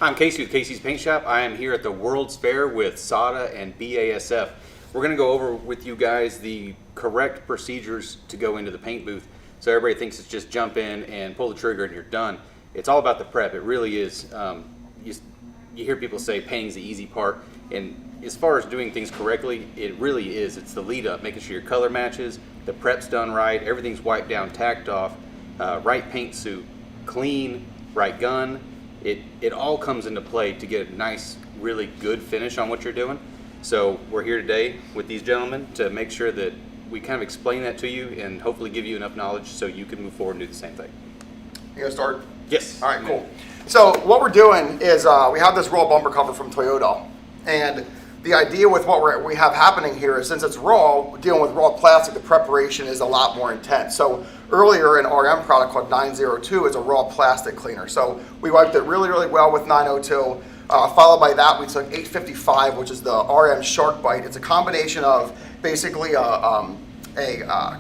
I'm Casey with Casey's Paint Shop. I am here at the World's Fair with SADA and BASF. We're going to go over with you guys the correct procedures to go into the paint booth. So everybody thinks it's just jump in and pull the trigger and you're done. It's all about the prep. It really is. You hear people say painting's the easy part, and as far as doing things correctly, it really is. It's the lead up, making sure your color matches, the prep's done right, everything's wiped down, tacked off, right paint suit, clean, right gun. It all comes into play to get a nice, really good finish on what you're doing. So we're here today with these gentlemen to make sure that we kind of explain that to you and hopefully give you enough knowledge so you can move forward and do the same thing. You gonna start? Yes. All right, cool. So what we're doing is we have this raw bumper cover from Toyota, and the idea with what we have happening here is since it's raw, dealing with raw plastic, the preparation is a lot more intense. So earlier an RM product called 902 is a raw plastic cleaner. So we wiped it really, really well with 902. Followed by that, we took 855, which is the RM Shark Bite. It's a combination of basically a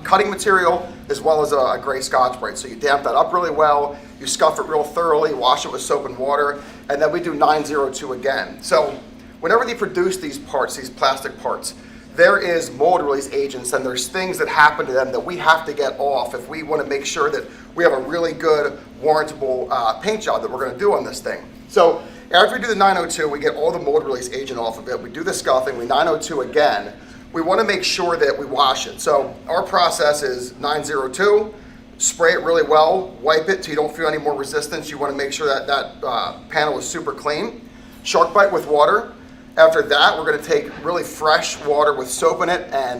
cutting material as well as a gray Scotch-Brite. So you damp that up really well, you scuff it real thoroughly, wash it with soap and water, and then we do 902 again. So whenever they produce these parts, these plastic parts, there is mold release agents and there's things that happen to them that we have to get off if we want to make sure that we have a really good warrantable paint job that we're going to do on this thing. So after we do the 902, we get all the mold release agent off of it, we do the scuffing, we 902 again. We want to make sure that we wash it. So our process is 902, spray it really well, wipe it till you don't feel any more resistance. You want to make sure that that panel is super clean. Shark Bite with water. After that, we're going to take really fresh water with soap in it and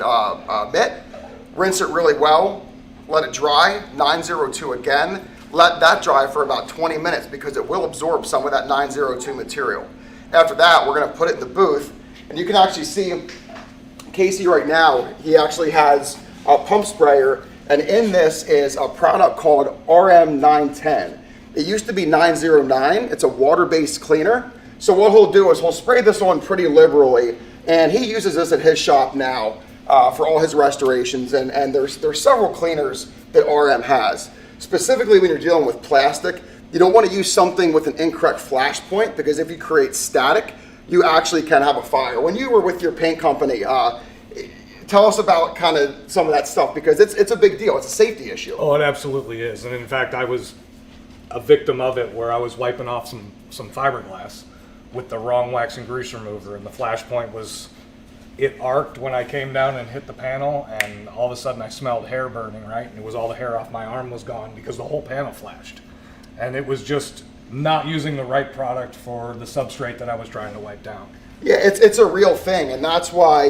mitt, rinse it really well, let it dry, 902 again. Let that dry for about 20 minutes because it will absorb some of that 902 material. After that, we're going to put it in the booth, and you can actually see Casey right now, he actually has a pump sprayer, and in this is a product called RM910. It used to be 909. It's a water-based cleaner. So what he'll do is he'll spray this on pretty liberally, and he uses this at his shop now for all his restorations, and there's several cleaners that RM has. Specifically when you're dealing with plastic, you don't want to use something with an incorrect flash point, because if you create static, you actually can have a fire. When you were with your paint company, tell us about kind of some of that stuff, because it's a big deal. It's a safety issue. Oh, it absolutely is. And in fact, I was a victim of it where I was wiping off some fiberglass with the wrong wax and grease remover, and the flash point was, it arced when I came down and hit the panel, and all of a sudden I smelled hair burning, right? And it was all the hair off my arm was gone because the whole panel flashed. And it was just not using the right product for the substrate that I was trying to wipe down. Yeah, it's a real thing, and that's why,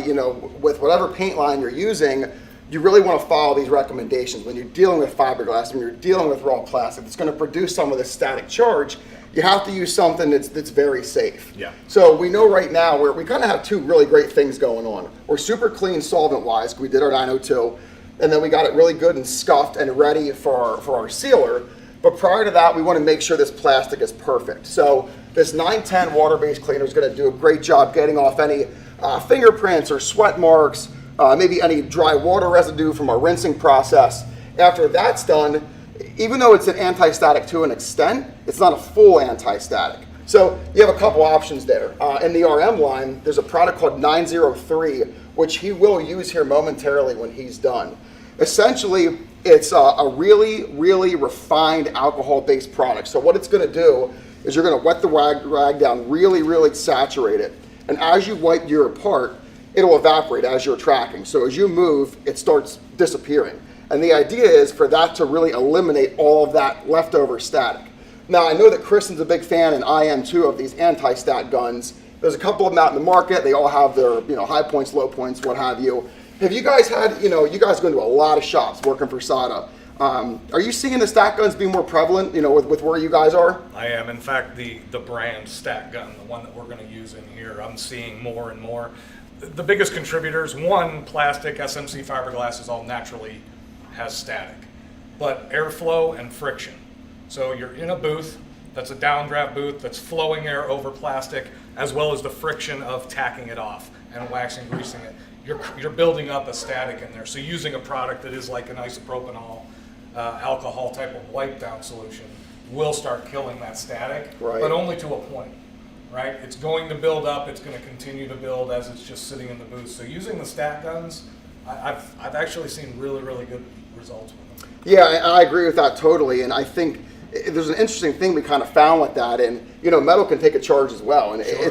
with whatever paint line you're using, you really want to follow these recommendations. When you're dealing with fiberglass, when you're dealing with raw plastic that's going to produce some of this static charge, you have to use something that's very safe. Yeah. So we know right now we kind of have two really great things going on. We're super clean solvent-wise, we did our 902, and then we got it really good and scuffed and ready for our sealer. But prior to that, we want to make sure this plastic is perfect. So this 910 water-based cleaner is going to do a great job getting off any fingerprints or sweat marks, maybe any dry water residue from our rinsing process. After that's done, even though it's an anti-static to an extent, it's not a full anti-static. So you have a couple options there. In the RM line, there's a product called 903, which he will use here momentarily when he's done. Essentially, it's a really, really refined alcohol-based product. So what it's going to do is you're going to wet the rag down, really, really saturate it. And as you wipe your part, it'll evaporate as you're tracking. So as you move, it starts disappearing. And the idea is for that to really eliminate all of that leftover static. Now, I know that Kristen's a big fan, and I am too, of these anti-stat guns. There's a couple of them out in the market. They all have their high points, low points, what have you. Have you guys had, you guys go into a lot of shops working for SADA. Are you seeing the stat guns be more prevalent, with where you guys are? I am. In fact, the brand Stat Gun, the one that we're going to use in here, I'm seeing more and more. The biggest contributors, one, plastic, SMC fiberglass is all naturally has static, but airflow and friction. So you're in a booth that's a downdraft booth that's flowing air over plastic, as well as the friction of tacking it off and waxing, greasing it. You're building up a static in there. So using a product that is like an isopropanol alcohol type of wipe down solution will start killing that static, Right. but only to a point, right? It's going to build up, it's going to continue to build as it's just sitting in the booth. So using the stat guns, I've actually seen really, really good results with them. Yeah, I agree with that totally, and I think there's an interesting thing we kind of found with that, and metal can take a charge as well, and Sure.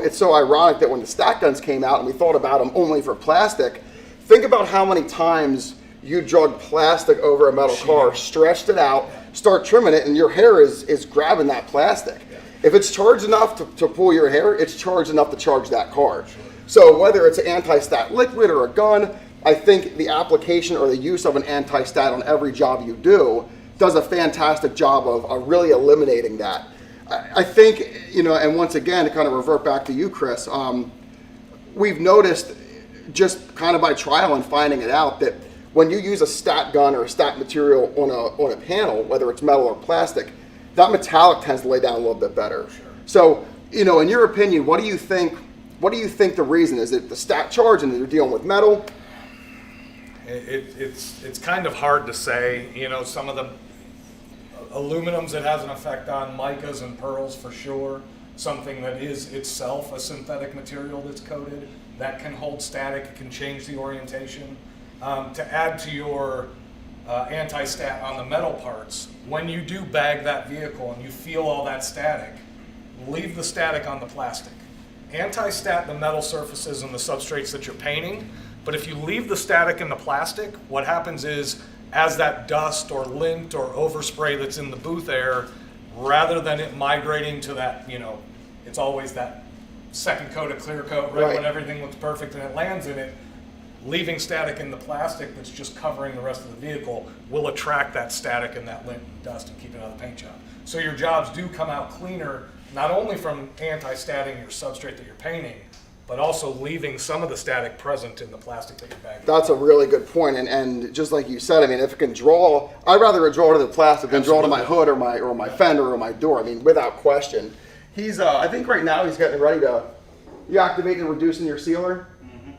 it's so ironic that when the stack guns came out and we thought about them only for plastic, think about how many times you drug plastic over a metal car, stretched it out, start trimming it, and your hair is grabbing that plastic. If it's charged enough to pull your hair, it's charged enough to charge that car. So whether it's an anti-stat liquid or a gun, I think the application or the use of an anti-stat on every job you do does a fantastic job of really eliminating that. I think, and once again, to kind of revert back to you, Chris, we've noticed just kind of by trial and finding it out that when you use a stat gun or a stat material on a panel, whether it's metal or plastic, that metallic tends to lay down a little bit better. Sure. So, in your opinion, what do you think the reason is? It the stat charge and they're dealing with metal? It's kind of hard to say. Some of the aluminums it has an effect on, micas and pearls for sure. Something that is itself a synthetic material that's coated that can hold static, it can change the orientation. To add to your anti-stat on the metal parts, when you do bag that vehicle and you feel all that static, leave the static on the plastic. Anti-stat the metal surfaces and the substrates that you're painting, but if you leave the static in the plastic, what happens is as that dust or lint or overspray that's in the booth air, rather than it migrating to that, it's always that second coat of clear coat, right? When everything looks perfect and it lands in it, leaving static in the plastic that's just covering the rest of the vehicle will attract that static and that lint and dust and keep it out of the paint job. So your jobs do come out cleaner, not only from anti-statting your substrate that you're painting, but also leaving some of the static present in the plastic that you're bagging. That's a really good point, and just like you said, if it can draw, I'd rather draw to the plastic than draw to my hood or my fender or my door. Without question. He's, I think right now he's getting ready to, you activating and reducing your sealer. Mm-hmm.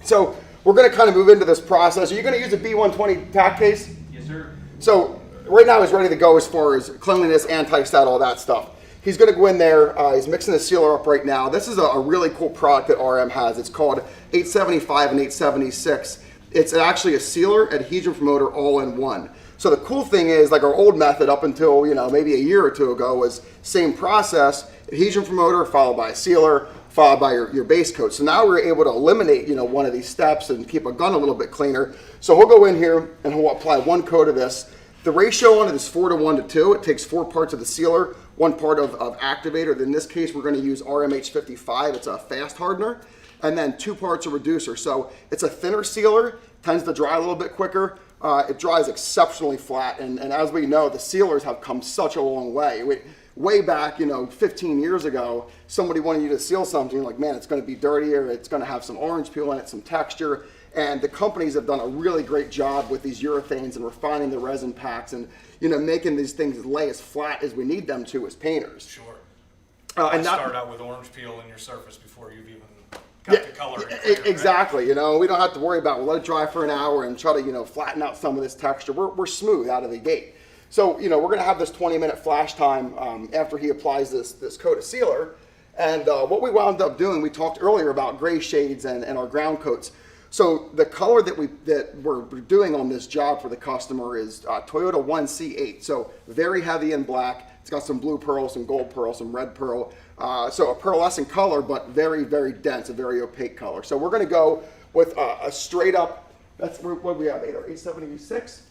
So we're going to kind of move into this process. Are you going to use a B120 tack case? Yes, sir. So right now he's ready to go as far as cleanliness, anti-stat, all that stuff. He's going to go in there. He's mixing the sealer up right now. This is a really cool product that RM has. It's called 875 and 876. It's actually a sealer, adhesion promoter, all in one. So the cool thing is, like our old method up until maybe a year or two ago was same process, adhesion promoter followed by a sealer, followed by your base coat. So now we're able to eliminate one of these steps and keep a gun a little bit cleaner. So he'll go in here and he'll apply one coat of this. The ratio on it is 4 to 1 to 2. It takes 4 parts of the sealer, 1 part of activator. In this case, we're going to use RMH55. It's a fast hardener. And then 2 parts of reducer. So it's a thinner sealer, tends to dry a little bit quicker. It dries exceptionally flat. And as we know, the sealers have come such a long way. Way back, 15 years ago, somebody wanted you to seal something, like, man, it's going to be dirtier. It's going to have some orange peel in it, some texture. And the companies have done a really great job with these urethanes and refining the resin packs and making these things lay as flat as we need them to as painters. Sure. And start out with orange peel in your surface before you've even got the color. Exactly. Right? We don't have to worry about, let it dry for an hour and try to flatten out some of this texture. We're smooth out of the gate. So we're going to have this 20-minute flash time after he applies this coat of sealer. And what we wound up doing, we talked earlier about gray shades and our ground coats. So the color that we're doing on this job for the customer is Toyota 1C8. So very heavy in black. It's got some blue pearl, some gold pearl, some red pearl. So a pearlescent color, but very, very dense, a very opaque color. So we're going to go with a straight up, that's what we have, 876?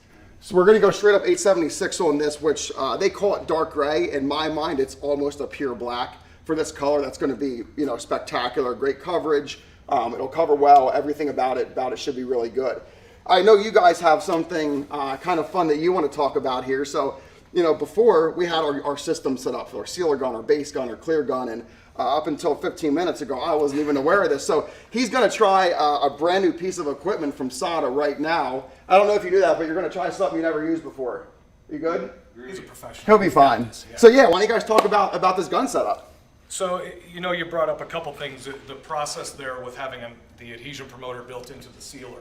So we're going to go straight up 876 on this, which they call it dark gray. In my mind, it's almost a pure black. For this color, that's going to be spectacular, great coverage. It'll cover well. Everything about it should be really good. I know you guys have something kind of fun that you want to talk about here. So, before we had our system set up for our sealer gun, our base gun, our clear gun, and up until 15 minutes ago, I wasn't even aware of this. So he's going to try a brand new piece of equipment from SADA right now. I don't know if you knew that, but you're going to try something you never used before. You good? He's a professional. He'll be fine. Yeah. So yeah, why don't you guys talk about this gun setup? So, you brought up a couple things. The process there with having the adhesion promoter built into the sealer.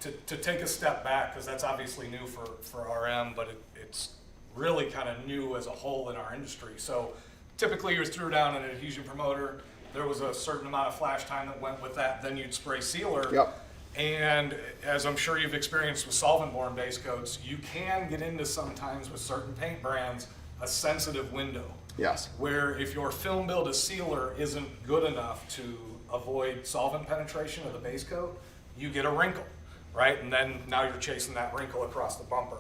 To take a step back, because that's obviously new for RM, but it's really kind of new as a whole in our industry. So typically you threw down an adhesion promoter, there was a certain amount of flash time that went with that, then you'd spray sealer. Yep. And as I'm sure you've experienced with solvent-borne base coats, you can get into sometimes with certain paint brands a sensitive window. Yes. Where if your film build a sealer isn't good enough to avoid solvent penetration of the base coat, you get a wrinkle, right? And then now you're chasing that wrinkle across the bumper.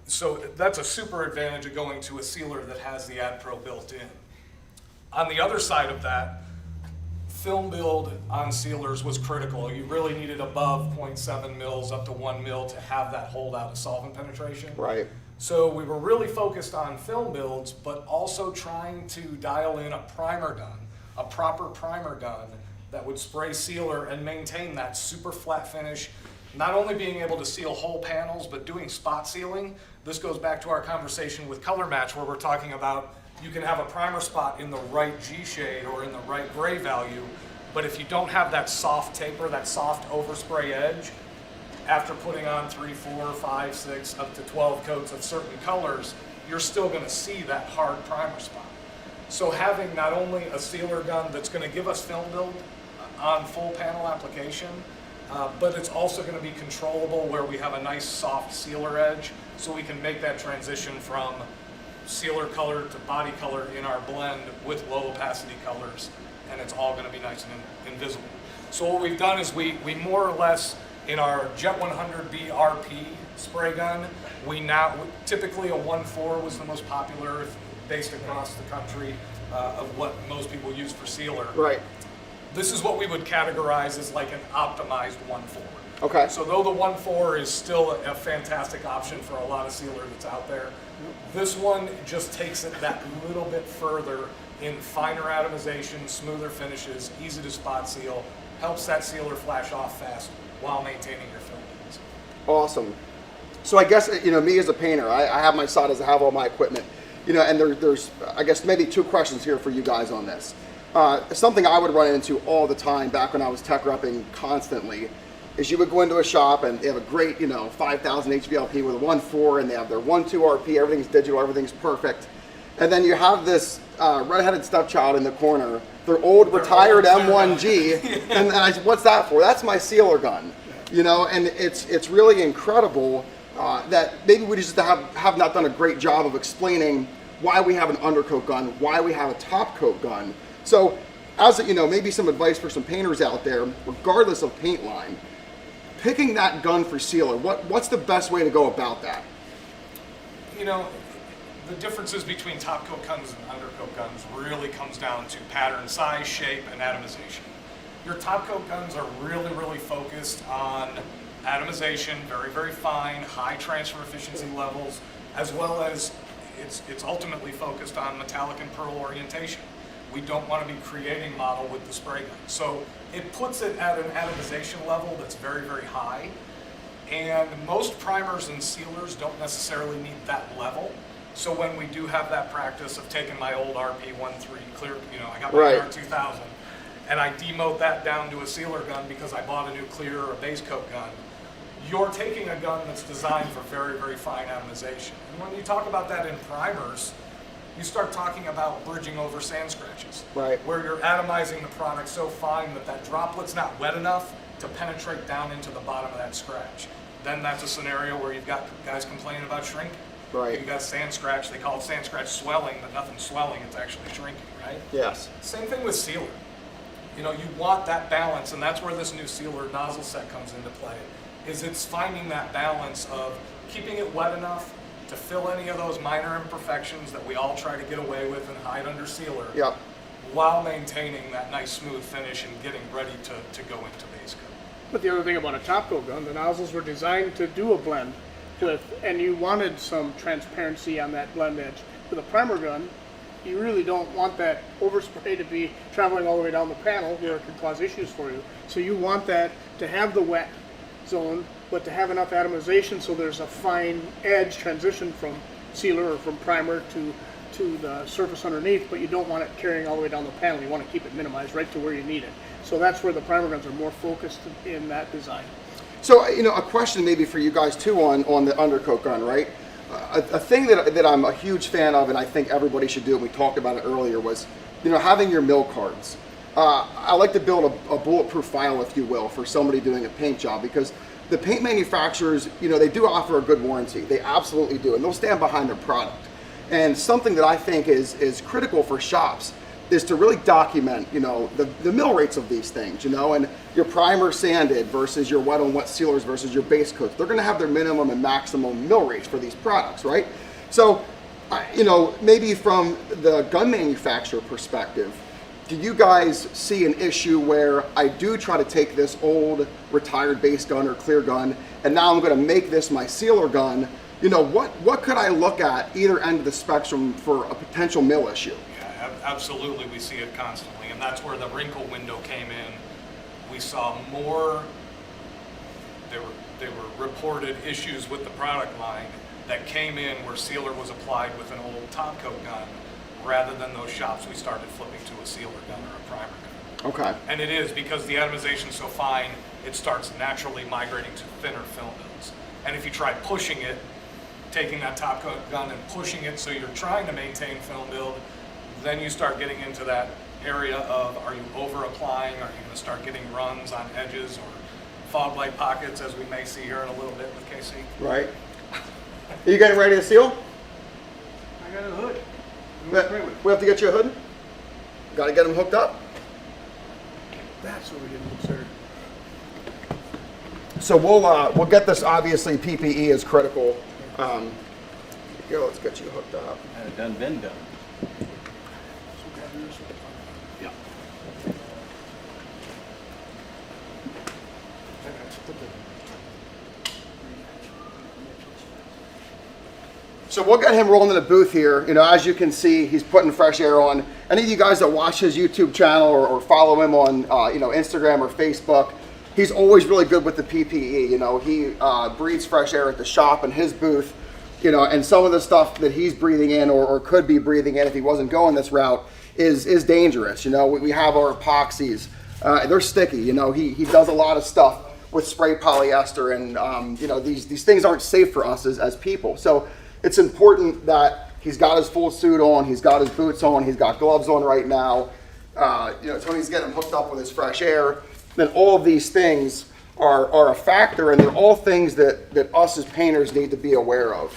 So that's a super advantage of going to a sealer that has the AdPro built in. On the other side of that, film build on sealers was critical. You really needed above 0.7 mils up to 1 mil to have that holdout of solvent penetration. Right. So we were really focused on film builds, but also trying to dial in a primer gun, a proper primer gun that would spray sealer and maintain that super flat finish, not only being able to seal whole panels, but doing spot sealing. This goes back to our conversation with color match where we're talking about you can have a primer spot in the right G shade or in the right gray value, but if you don't have that soft taper, that soft overspray edge, after putting on 3, 4, 5, 6, up to 12 coats of certain colors, you're still gonna see that hard primer spot. So having not only a sealer gun that's gonna give us film build on full panel application, but it's also gonna be controllable where we have a nice soft sealer edge so we can make that transition from sealer color to body color in our blend with low opacity colors, and it's all gonna be nice and invisible. So what we've done is we more or less, in our Jet 100B RP spray gun, typically a 1.4 was the most popular based across the country of what most people use for sealer. Right. This is what we would categorize as like an optimized 1.4. Okay. So though the 1.4 is still a fantastic option for a lot of sealer that's out there, this one just takes it that little bit further in finer atomization, smoother finishes, easy to spot seal, helps that sealer flash off fast while maintaining your film builds. Awesome. So I guess, me as a painter, I have my sodas, I have all my equipment, and there's, I guess, maybe 2 questions here for you guys on this. Something I would run into all the time back when I was tech repping constantly is you would go into a shop and they have a great, 5,000 HVLP with a 1.4 and they have their 1.2 RP, everything's digital, everything's perfect. And then you have this redheaded stepchild in the corner, their old retired M1G, and I said, what's that for? That's my sealer gun, and it's really incredible that maybe we just have not done a great job of explaining why we have an undercoat gun, why we have a top coat gun. So as maybe some advice for some painters out there, regardless of paint line, picking that gun for sealer, what's the best way to go about that? The differences between top coat guns and undercoat guns really comes down to pattern, size, shape, and atomization. Your top coat guns are really, really focused on atomization, very, very fine, high transfer efficiency levels, as well as it's ultimately focused on metallic and pearl orientation. We don't want to be creating model with the spray gun. So it puts it at an atomization level that's very, very high. And most primers and sealers don't necessarily need that level. So when we do have that practice of taking my old RP13 clear, I got my Right. R2000, and I demote that down to a sealer gun because I bought a new clear or a base coat gun, you're taking a gun that's designed for very, very fine atomization. And when you talk about that in primers, you start talking about bridging over sand scratches, Right. where you're atomizing the product so fine that that droplet's not wet enough to penetrate down into the bottom of that scratch. Then that's a scenario where you've got guys complaining about shrinking. Right. You've got sand scratch, they call it sand scratch swelling, but nothing's swelling, it's actually shrinking, right? Yes. Same thing with sealer. You want that balance, and that's where this new sealer nozzle set comes into play, is it's finding that balance of keeping it wet enough to fill any of those minor imperfections that we all try to get away with and hide under sealer, Yep. while maintaining that nice smooth finish and getting ready to go into base coat. But the other thing about a top coat gun, the nozzles were designed to do a blend with, and you wanted some transparency on that blend edge. With a primer gun, you really don't want that overspray to be traveling all the way down the panel where it could cause issues for you. So you want that to have the wet zone, but to have enough atomization so there's a fine edge transition from sealer or from primer to the surface underneath, but you don't want it carrying all the way down the panel. You want to keep it minimized right to where you need it. So that's where the primer guns are more focused in that design. So, a question maybe for you guys too on the undercoat gun, right? a thing that I'm a huge fan of, and I think everybody should do, and we talked about it earlier, was, you know, having your mill cards. I like to build a bulletproof file, if you will, for somebody doing a paint job, because the paint manufacturers, you know, they do offer a good warranty. They absolutely do, and they'll stand behind their product. And something that I think is critical for shops is to really document, you know, the mill rates of these things, you know, and your primer sanded versus your wet on wet sealers versus your base coats. They're going to have their minimum and maximum mill rates for these products, right? So, you know, maybe from the gun manufacturer perspective, do you guys see an issue where I do try to take this old retired base gun or clear gun, and now I'm going to make this my sealer gun? You know, what could I look at either end of the spectrum for a potential mill issue? Yeah, absolutely, we see it constantly, and that's where the wrinkle window came in. We saw more, there were reported issues with the product line that came in where sealer was applied with an old top coat gun, rather than those shops we started flipping to a sealer gun or a primer gun. Okay. And it is because the atomization is so fine, it starts naturally migrating to thinner film builds. And if you try pushing it, taking that top coat gun and pushing it so you're trying to maintain film build, then you start getting into that area of, are you over applying? Are you going to start getting runs on edges or fog light pockets, as we may see here in a little bit with KC? Right. Are you getting ready to seal? I got a hood. We have to get you a hood? Got to get them hooked up? That's what we didn't consider. So we'll get this. Obviously, PPE is critical. Here, let's get you hooked up. Had it done, been done. Yeah. So we'll get him rolling in the booth here. You know, as you can see, he's putting fresh air on. Any of you guys that watch his YouTube channel or follow him on, you know, Instagram or Facebook, he's always really good with the PPE. You know, he breathes fresh air at the shop and his booth. You know, and some of the stuff that he's breathing in or could be breathing in if he wasn't going this route is dangerous. You know, we have our epoxies. They're sticky. You know, he does a lot of stuff with spray polyester, and you know, these things aren't safe for us as people. So it's important that he's got his full suit on, he's got his boots on, he's got gloves on right now. You know, Tony's getting him hooked up with his fresh air. Then all of these things are a factor, and they're all things that us as painters need to be aware of.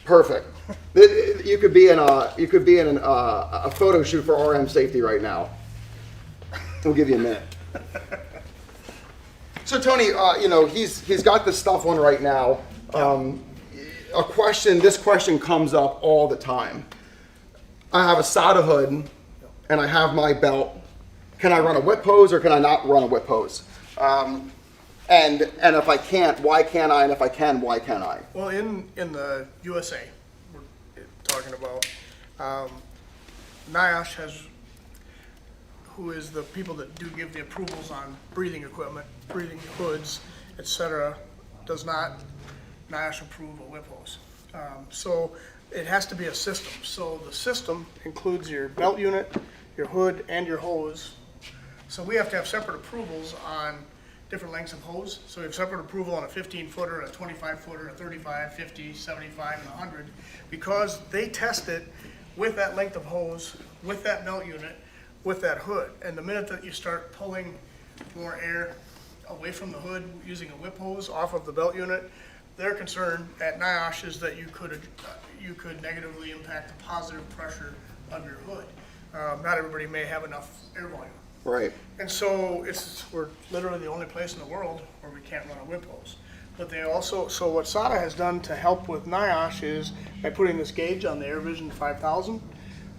Perfect. You could be in a photo shoot for RM Safety right now. We'll give you a minute. So Tony, you know, he's got this stuff on right now. This question comes up all the time. I have a SATA hood and I have my belt. Can I run a whip hose or can I not run a whip hose? And if I can't, why can't I? And if I can, why can't I? Well, in the USA, we're talking about, NIOSH has, who is the people that do give the approvals on breathing equipment, breathing hoods, etc., does not NIOSH approve a whip hose. So it has to be a system. So the system includes your belt unit, your hood, and your hose. So we have to have separate approvals on different lengths of hose. So we have separate approval on a 15-footer, a 25-footer, a 35, 50, 75, and 100, because they test it with that length of hose, with that belt unit, with that hood. And the minute that you start pulling more air away from the hood using a whip hose off of the belt unit, their concern at NIOSH is that you could negatively impact the positive pressure of your hood. Not everybody may have enough air volume. Right. And so we're literally the only place in the world where we can't run a whip hose. But they also, so what SATA has done to help with NIOSH is by putting this gauge on the AirVision 5000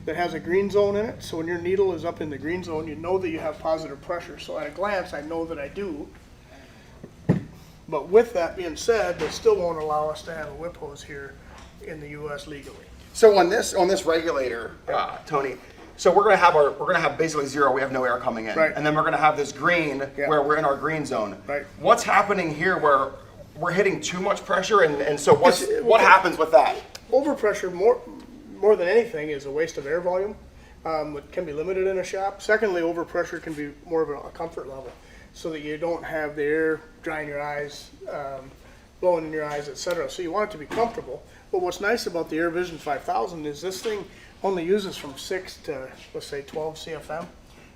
that has a green zone in it. So when your needle is up in the green zone, you know that you have positive pressure. So at a glance, I know that I do. But with that being said, they still won't allow us to have a whip hose here in the U.S. legally. So on this regulator, Tony, so we're gonna have basically zero. We have no air coming in, Right. and then we're gonna have this green where we're in our green zone. Right. What's happening here where we're hitting too much pressure, and so what happens with that? Overpressure, more than anything, is a waste of air volume. It can be limited in a shop. Secondly, overpressure can be more of a comfort level, so that you don't have the air drying your eyes, blowing in your eyes, etc. So you want it to be comfortable. But what's nice about the AirVision 5000 is this thing only uses from 6 to, let's say, 12 CFM.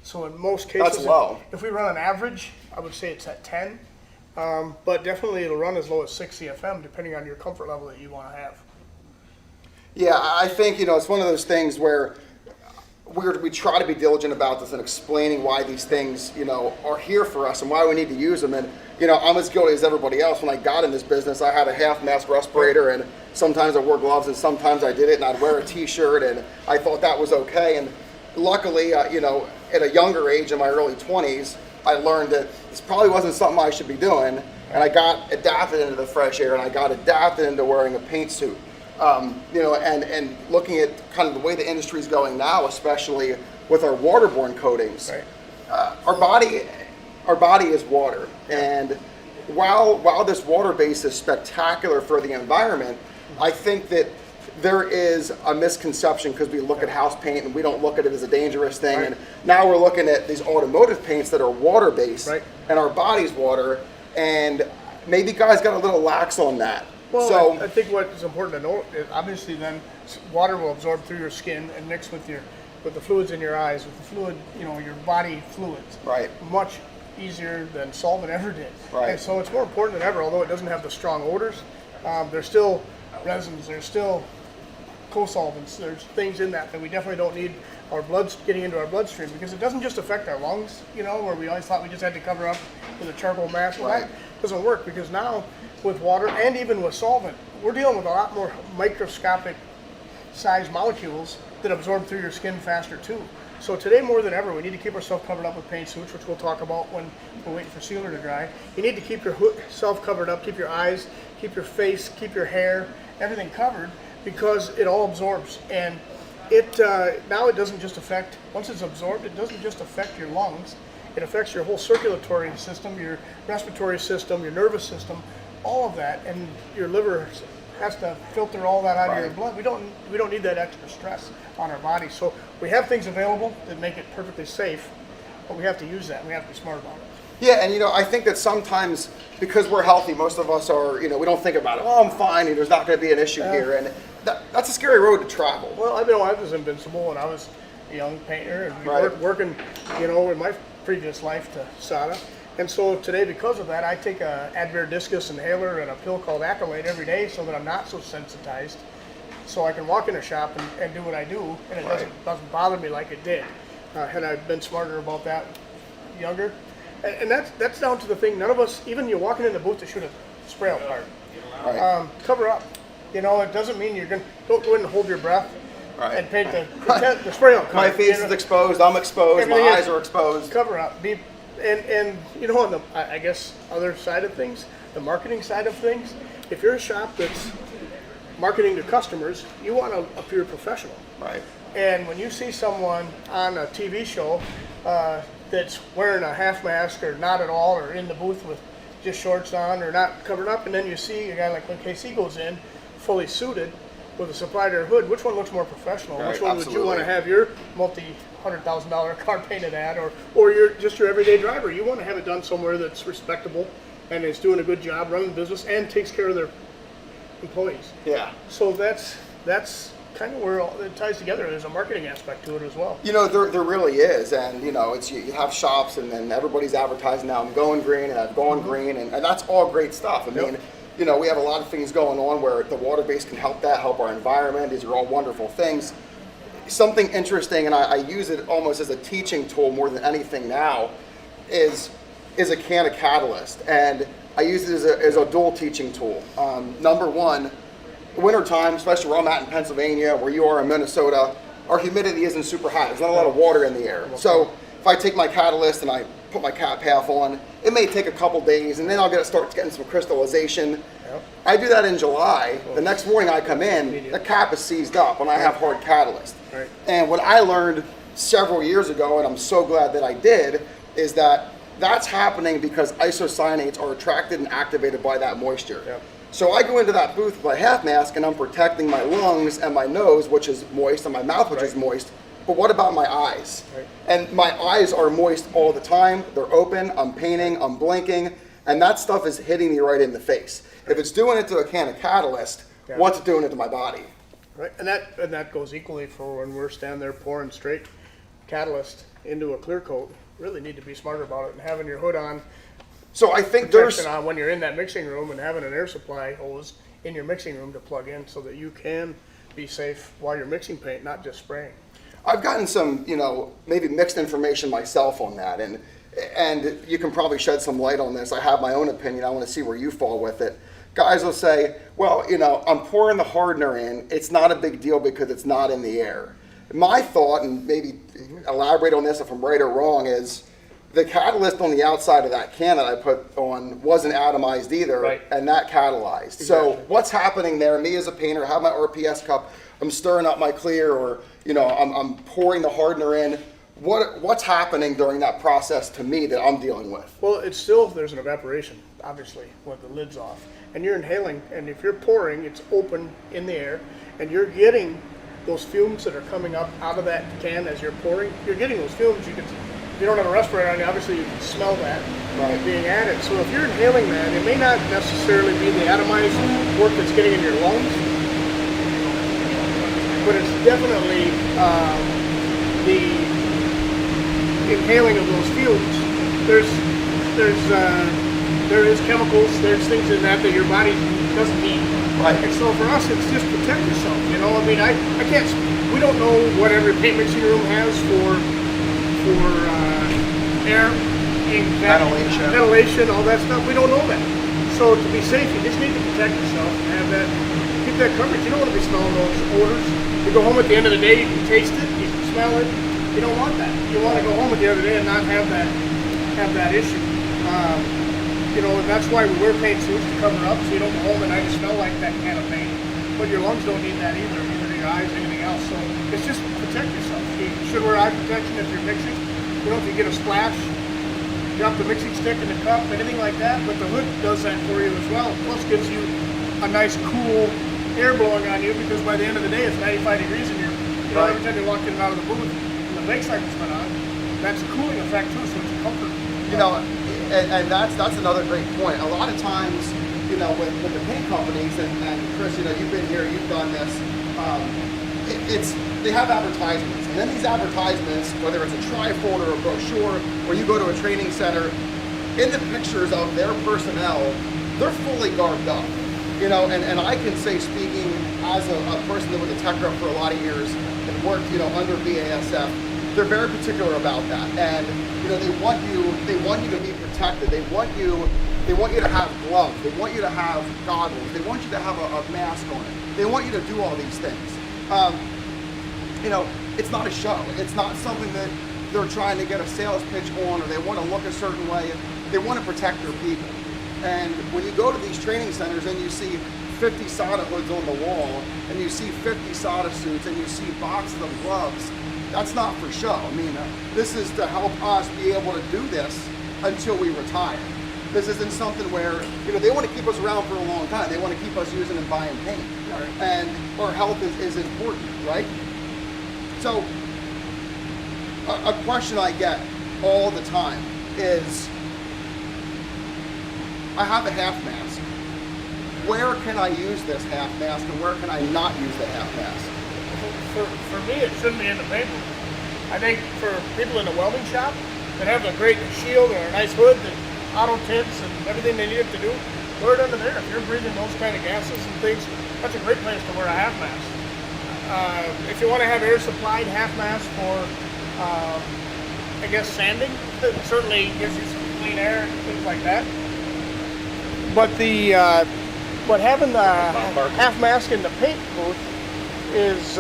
So in most cases, That's low. if we run an average, I would say it's at 10. But definitely it'll run as low as 6 CFM depending on your comfort level that you want to have. Yeah, I think, it's one of those things where we try to be diligent about this and explaining why these things, are here for us and why we need to use them. And, I'm as guilty as everybody else. When I got in this business, I had a half-mask respirator, and sometimes I wore gloves and sometimes I did it, and I'd wear a t-shirt, and I thought that was okay. And luckily, at a younger age, in my early 20s, I learned that this probably wasn't something I should be doing, and I got adapted into the fresh air, and I got adapted into wearing a paint suit. And looking at kind of the way the industry is going now, especially with our waterborne coatings, Right. Our body is water, and while this water base is spectacular for the environment, I think that there is a misconception because we look at house paint and we don't look at it as a dangerous thing. Right. And now we're looking at these automotive paints that are water based, Right. and our body's water, and maybe guys got a little lax on that. Well, So I think what is important to note is obviously then water will absorb through your skin and mix with the fluids in your eyes, with the fluid, your body fluids. Right. Much easier than solvent ever did. Right. And so it's more important than ever, although it doesn't have the strong odors. There's still resins, there's still co-solvents, there's things in that we definitely don't need our bloods getting into our bloodstream, because it doesn't just affect our lungs, where we always thought we just had to cover up with a charcoal mask. Well, Right. that doesn't work, because now with water and even with solvent, we're dealing with a lot more microscopic size molecules that absorb through your skin faster too. So today more than ever, we need to keep ourselves covered up with paint suits, which we'll talk about when we're waiting for sealer to dry. You need to keep yourself covered up, keep your eyes, keep your face, keep your hair, everything covered, because it all absorbs. And now it doesn't just affect, once it's absorbed, it doesn't just affect your lungs, it affects your whole circulatory system, your respiratory system, your nervous system, all of that, and your liver has to filter all that out of your Right. blood. We don't need that extra stress on our body. So we have things available that make it perfectly safe, but we have to use that, and we have to be smart about it. yeah, and I think that sometimes because we're healthy, most of us are, we don't think about it. Oh, I'm fine, and there's not going to be an issue here, and that's a scary road to travel. Well, I was invincible when I was a young painter and Right. working, in my previous life to SADA. And so today, because of that, I take a Advair discus inhaler and a pill called Accolade every day so that I'm not so sensitized, so I can walk in a shop and do what I do, and it doesn't bother me like it did. Had I been smarter about that younger. And that's down to the thing, none of us, even you walking in the booth to shoot a spray out card, Right. cover up. It doesn't mean don't go in and hold your breath Right. and paint the spray out card. My face is exposed. I'm exposed. My Everything eyes is- are exposed. Cover up. And on the, I guess, other side of things, the marketing side of things, if you're a shop that's marketing to customers, you want to appear professional. Right. And when you see someone on a TV show that's wearing a half mask or not at all, or in the booth with just shorts on or not covered up, and then you see a guy like when KC goes in, fully suited with a supply to hood, which one looks more professional? Right, Which one would you want to absolutely. have your multi-$100,000 car painted at, or your everyday driver? You want to have it done somewhere that's respectable and is doing a good job running the business and takes care of their employees. Yeah. So that's kind of where it ties together. There's a marketing aspect to it as well. There really is, and it's you have shops, and then everybody's advertising now. I'm going green, and I've gone green, and that's all great stuff. I mean, we have a lot of things going on where the water base can help our environment. These are all wonderful things. Something interesting, and I use it almost as a teaching tool more than anything now, is a can of catalyst, and I use it as a dual teaching tool. Number one, wintertime, especially where I'm at in Pennsylvania, where you are in Minnesota, our humidity isn't super high. There's not a lot of water in the air. So if I take my catalyst and I put my cap half on, it may take a couple days, and then I'll start getting some crystallization. I do that in July. The next morning I come in, the cap is seized up when I have hard catalyst. Right. And what I learned several years ago, and I'm so glad that I did, is that's happening because isocyanates are attracted and activated by that moisture. Yep. So I go into that booth with my half mask and I'm protecting my lungs and my nose, which is moist, and my mouth, which is moist. But what about my eyes? Right. And my eyes are moist all the time. They're open, I'm painting, I'm blinking, and that stuff is hitting me right in the face. If it's doing it to a can of catalyst, Yeah. what's it doing to my body. Right, and that goes equally for when we're standing there pouring straight catalyst into a clear coat. Really need to be smarter about it and having your hood on, So I think there's, protection on when you're in that mixing room, and having an air supply hose in your mixing room to plug in so that you can be safe while you're mixing paint, not just spraying. I've gotten some, maybe mixed information myself on that, and you can probably shed some light on this. I have my own opinion. I want to see where you fall with it. Guys will say, well, I'm pouring the hardener in. It's not a big deal because it's not in the air. My thought, and maybe elaborate on this if I'm right or wrong, is the catalyst on the outside of that can that I put on wasn't atomized either, Right. and that catalyzed. So what's happening there? Me as a painter, have my RPS cup, I'm stirring up my clear, or I'm pouring the hardener in. What's happening during that process to me that I'm dealing with? Well, it's still, there's an evaporation, obviously, with the lid's off. And you're inhaling, and if you're pouring, it's open in the air, and you're getting those fumes that are coming up out of that can as you're pouring. You're getting those fumes. If you don't have a respirator on you, obviously you can smell that being added. So if you're inhaling that, it may not necessarily be the atomized work that's getting in your lungs, but it's definitely the inhaling of those fumes. There is chemicals, there's things in that your body doesn't need. Right. And so for us, it's just protect yourself. I mean, I can't. We don't know what every paint mixing room has for air, ink, ventilation, all that stuff. We don't know that. So to be safe, you just need to protect yourself and have that, keep that coverage. You don't want to be smelling those odors. You go home at the end of the day, you can taste it, you can smell it. You don't want that. You want to go home at the end of the day and not have that issue. And that's why we wear paint suits to cover up, so you don't go home at night and smell like that can of paint. But your lungs don't need that either, neither do your eyes, anything else. So it's just protect yourself. You should wear eye protection if you're mixing. If you get a splash, drop the mixing stick in the cup, anything like that. But the hood does that for you as well. Plus gives you a nice cool air blowing on you, because by the end of the day it's 95 degrees in here. Every time you walk in and out of the booth, and the bake cycle's been on, that's a cooling effect too, so it's a comfort. And that's another great point. A lot of times, with the paint companies, and Chris, you've been here, you've done this. They have advertisements, and then these advertisements, whether it's a trifold or a brochure, or you go to a training center, in the pictures of their personnel, they're fully garbed up. And I can say, speaking as a person that was a tech rep for a lot of years and worked, under BASF, they're very particular about that. And they want you to be protected. They want you to have gloves. They want you to have goggles. They want you to have a mask on it. They want you to do all these things. It's not a show. It's not something that they're trying to get a sales pitch on, or they want to look a certain way. They want to protect their people. And when you go to these training centers and you see 50 SADA hoods on the wall, and you see 50 SADA suits, and you see boxes of gloves, that's not for show. I mean, this is to help us be able to do this until we retire. This isn't something where, they want to keep us around for a long time. They want to keep us using and buying paint. Right. And our health is important, right? So, a question I get all the time is, I have a half mask. Where can I use this half mask, and where can I not use the half mask? For me, it shouldn't be in the paint booth. I think for people in the welding shop that have a great shield or a nice hood, that auto tints and everything they need it to do, wear it under there. If you're breathing those kind of gases and things, that's a great place to wear a half mask. If you want to have air supplied half mask for, sanding, it certainly gives you some clean air and things like that. But having the half mask in the paint booth is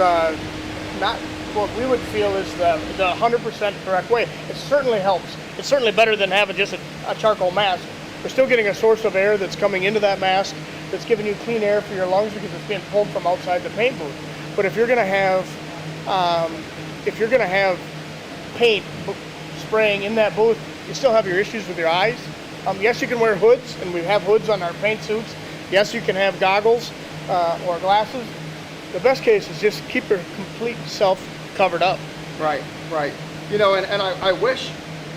not what we would feel is the 100% correct way. It certainly helps. It's certainly better than having just a charcoal mask. We're still getting a source of air that's coming into that mask that's giving you clean air for your lungs because it's being pulled from outside the paint booth. But if you're going to have paint spraying in that booth, you still have your issues with your eyes. Yes, you can wear hoods, and we have hoods on our paint suits. Yes, you can have goggles or glasses. The best case is just keep your complete self covered up. Right. And I wish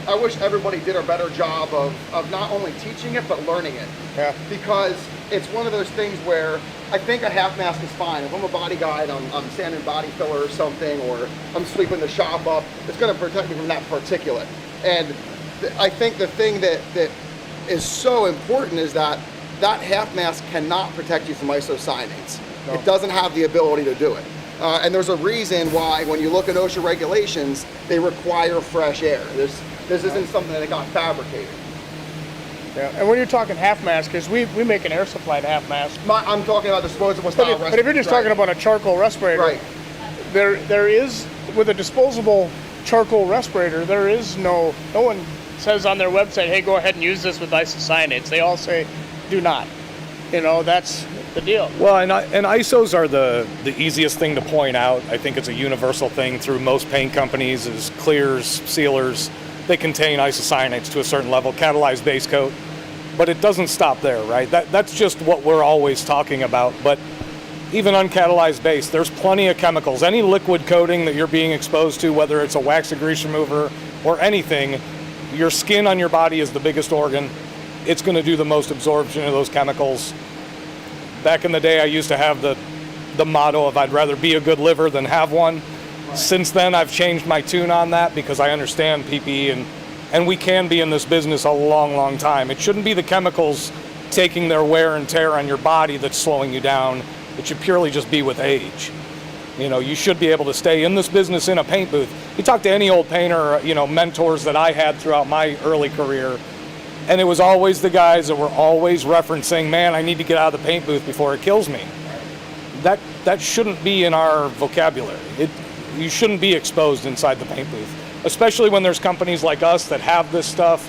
I wish everybody did a better job of not only teaching it, but learning it. Yeah. Because it's one of those things where I think a half mask is fine. If I'm a body guy and I'm standing body filler or something, or I'm sweeping the shop up, it's going to protect me from that particulate. And I think the thing that is so important is that half mask cannot protect you from isocyanates. No. It doesn't have the ability to do it. And there's a reason why when you look at OSHA regulations, they require fresh air. This isn't something that got fabricated. Yeah. And when you're talking half mask, because we make an air supplied half mask. I'm talking about disposable style. But if you're just talking about a charcoal respirator, right. there is, with a disposable charcoal respirator, there is no one says on their website, hey, go ahead and use this with isocyanates. They all say, do not. That's the deal. Well, and ISOs are the easiest thing to point out. I think it's a universal thing through most paint companies is clears, sealers. They contain isocyanates to a certain level, catalyzed base coat. But it doesn't stop there, right? That's just what we're always talking about. But even uncatalyzed base, there's plenty of chemicals. Any liquid coating that you're being exposed to, whether it's a wax or grease remover or anything, your skin on your body is the biggest organ. It's going to do the most absorption of those chemicals. Back in the day, I used to have the motto of I'd rather be a good liver than have one. Right. Since then, I've changed my tune on that because I understand PPE and we can be in this business a long, long time. It shouldn't be the chemicals taking their wear and tear on your body that's slowing you down. It should purely just be with age. You should be able to stay in this business in a paint booth. You talk to any old painter, mentors that I had throughout my early career, and it was always the guys that were always referencing, man, I need to get out of the paint booth before it kills me. That shouldn't be in our vocabulary. You shouldn't be exposed inside the paint booth, especially when there's companies like us that have this stuff.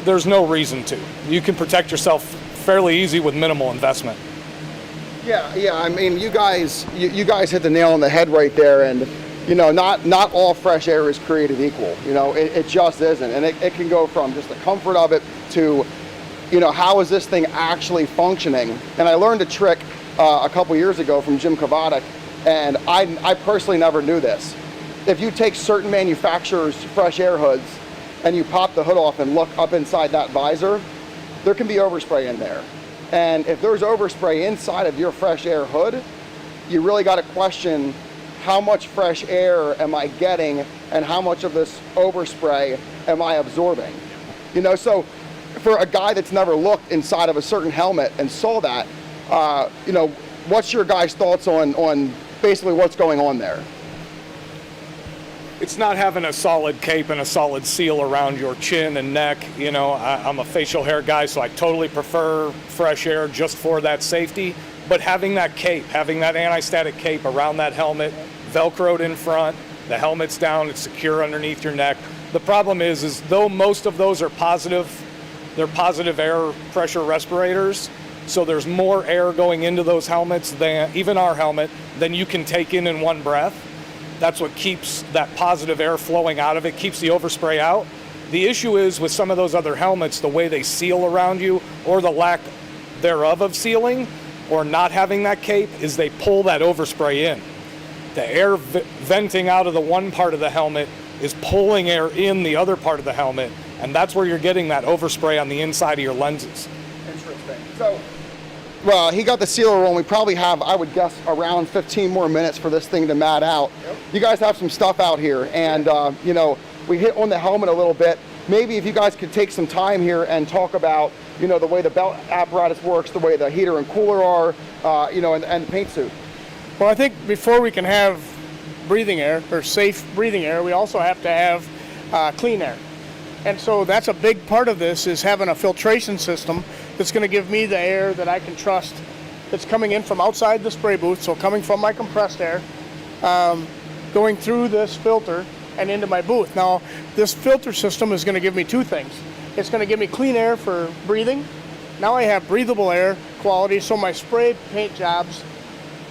There's no reason to. You can protect yourself fairly easy with minimal investment. Yeah. I mean, you guys hit the nail on the head right there, and not all fresh air is created equal. It just isn't, and it can go from just the comfort of it to, how is this thing actually functioning? And I learned a trick a couple years ago from Jim Kavadik, and I personally never knew this. If you take certain manufacturers' fresh air hoods and you pop the hood off and look up inside that visor, there can be overspray in there. And if there's overspray inside of your fresh air hood, you really got to question how much fresh air am I getting and how much of this overspray am I absorbing? So for a guy that's never looked inside of a certain helmet and saw that, what's your guys' thoughts on basically what's going on there? It's not having a solid cape and a solid seal around your chin and neck. I'm a facial hair guy, so I totally prefer fresh air just for that safety. But having that cape, having that anti-static cape around that helmet, Velcroed in front, the helmet's down, it's secure underneath your neck. The problem is though most of those are positive, they're positive air pressure respirators, so there's more air going into those helmets than even our helmet than you can take in one breath. That's what keeps that positive air flowing out of it, keeps the overspray out. The issue is with some of those other helmets, the way they seal around you or the lack thereof of sealing or not having that cape is they pull that overspray in. The air venting out of the one part of the helmet is pulling air in the other part of the helmet, and that's where you're getting that overspray on the inside of your lenses. Interesting. So, well, he got the sealer on. We probably have, I would guess, around 15 more minutes for this thing to mat out. Yep. You guys have some stuff out here, and we hit on the helmet a little bit. Maybe if you guys could take some time here and talk about, the way the belt apparatus works, the way the heater and cooler are, and the paint suit. Well, I think before we can have breathing air or safe breathing air, we also have to have clean air. And so that's a big part of this is having a filtration system that's going to give me the air that I can trust that's coming in from outside the spray booth, so coming from my compressed air, going through this filter and into my booth. Now, this filter system is going to give me two things. It's going to give me clean air for breathing. Now I have breathable air quality, so my spray paint jobs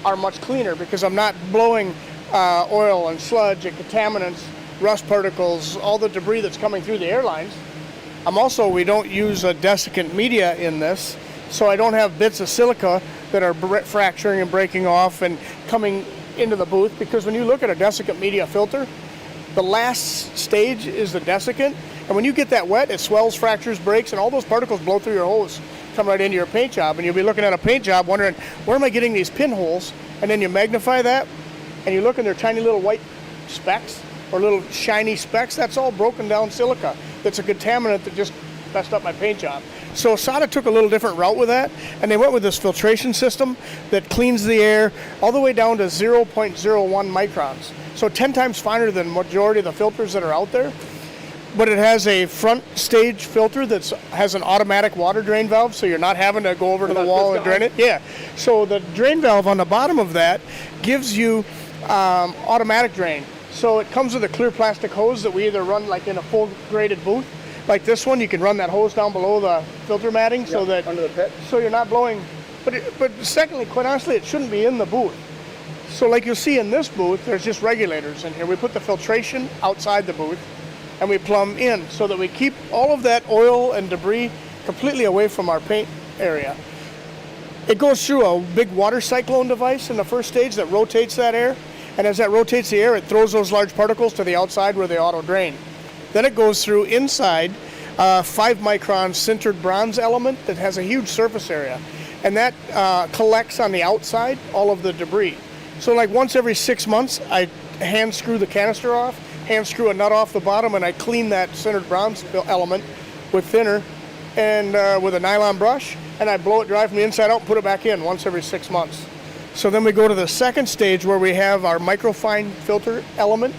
are much cleaner because I'm not blowing oil and sludge and contaminants, rust particles, all the debris that's coming through the airlines. We don't use a desiccant media in this, so I don't have bits of silica that are fracturing and breaking off and coming into the booth, because when you look at a desiccant media filter, The last stage is the desiccant, and when you get that wet, it swells, fractures, breaks, and all those particles blow through your hose, come right into your paint job, and you'll be looking at a paint job wondering, where am I getting these pinholes? And then you magnify that, and you look and they're tiny little white specks, or little shiny specks. That's all broken down silica. That's a contaminant that just messed up my paint job. So SADA took a little different route with that, and they went with this filtration system that cleans the air all the way down to 0.01 microns. So 10 times finer than majority of the filters that are out there. But it has a front stage filter that has an automatic water drain valve, so you're not having to go over to the wall and drain it. Yeah. So the drain valve on the bottom of that gives you automatic drain. So it comes with a clear plastic hose that we either run like in a full graded booth. Like this one, you can run that hose down below the filter matting, so that under the pit. So you're not blowing. But secondly, quite honestly, it shouldn't be in the booth. So like you'll see in this booth, there's just regulators in here. We put the filtration outside the booth, and we plumb in so that we keep all of that oil and debris completely away from our paint area. It goes through a big water cyclone device in the first stage that rotates that air, and as that rotates the air, it throws those large particles to the outside where they auto drain. Then it goes through inside 5 micron sintered bronze element that has a huge surface area, and that collects on the outside all of the debris. So like once every 6 months, I hand screw the canister off, hand screw a nut off the bottom, and I clean that sintered bronze element with thinner and with a nylon brush, and I blow it dry from the inside out and put it back in once every 6 months. So then we go to the second stage where we have our microfine filter element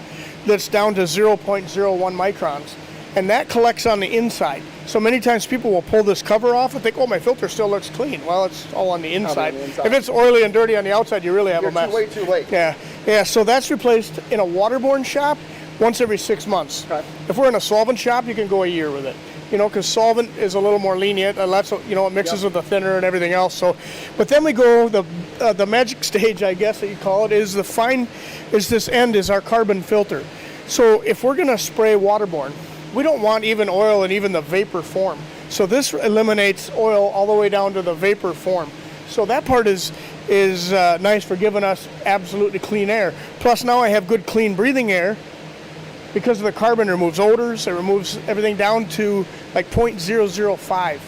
that's down to 0.01 microns, and that collects on the inside. So many times people will pull this cover off and think, oh, my filter still looks clean. Well, it's all on the inside. If it's oily and dirty on the outside, you really have a mess. You're too late. Yeah. So that's replaced in a waterborne shop once every 6 months. Okay. If we're in a solvent shop, you can go a year with it. Because solvent is a little more lenient, and that's it mixes with the thinner and everything else. So, but then we go the magic stage, I guess that you call it, is this end is our carbon filter. So if we're going to spray waterborne, we don't want even oil in even the vapor form. So this eliminates oil all the way down to the vapor form. So that part is nice for giving us absolutely clean air. Plus now I have good clean breathing air because the carbon removes odors. It removes everything down to like 0.005.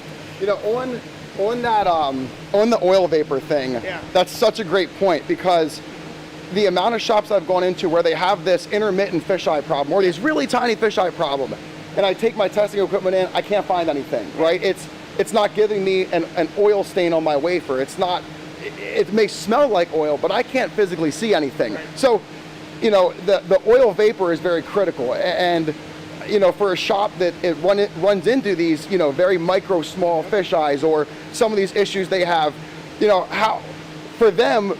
On the oil vapor thing, Yeah. That's such a great point, because the amount of shops I've gone into where they have this intermittent fisheye problem or these really tiny fisheye problem, and I take my testing equipment in, I can't find anything, right? It's not giving me an oil stain on my wafer. It may smell like oil, but I can't physically see anything. Right. So, the oil vapor is very critical, and for a shop that it runs into these, very micro small fisheyes or some of these issues they have, how for them,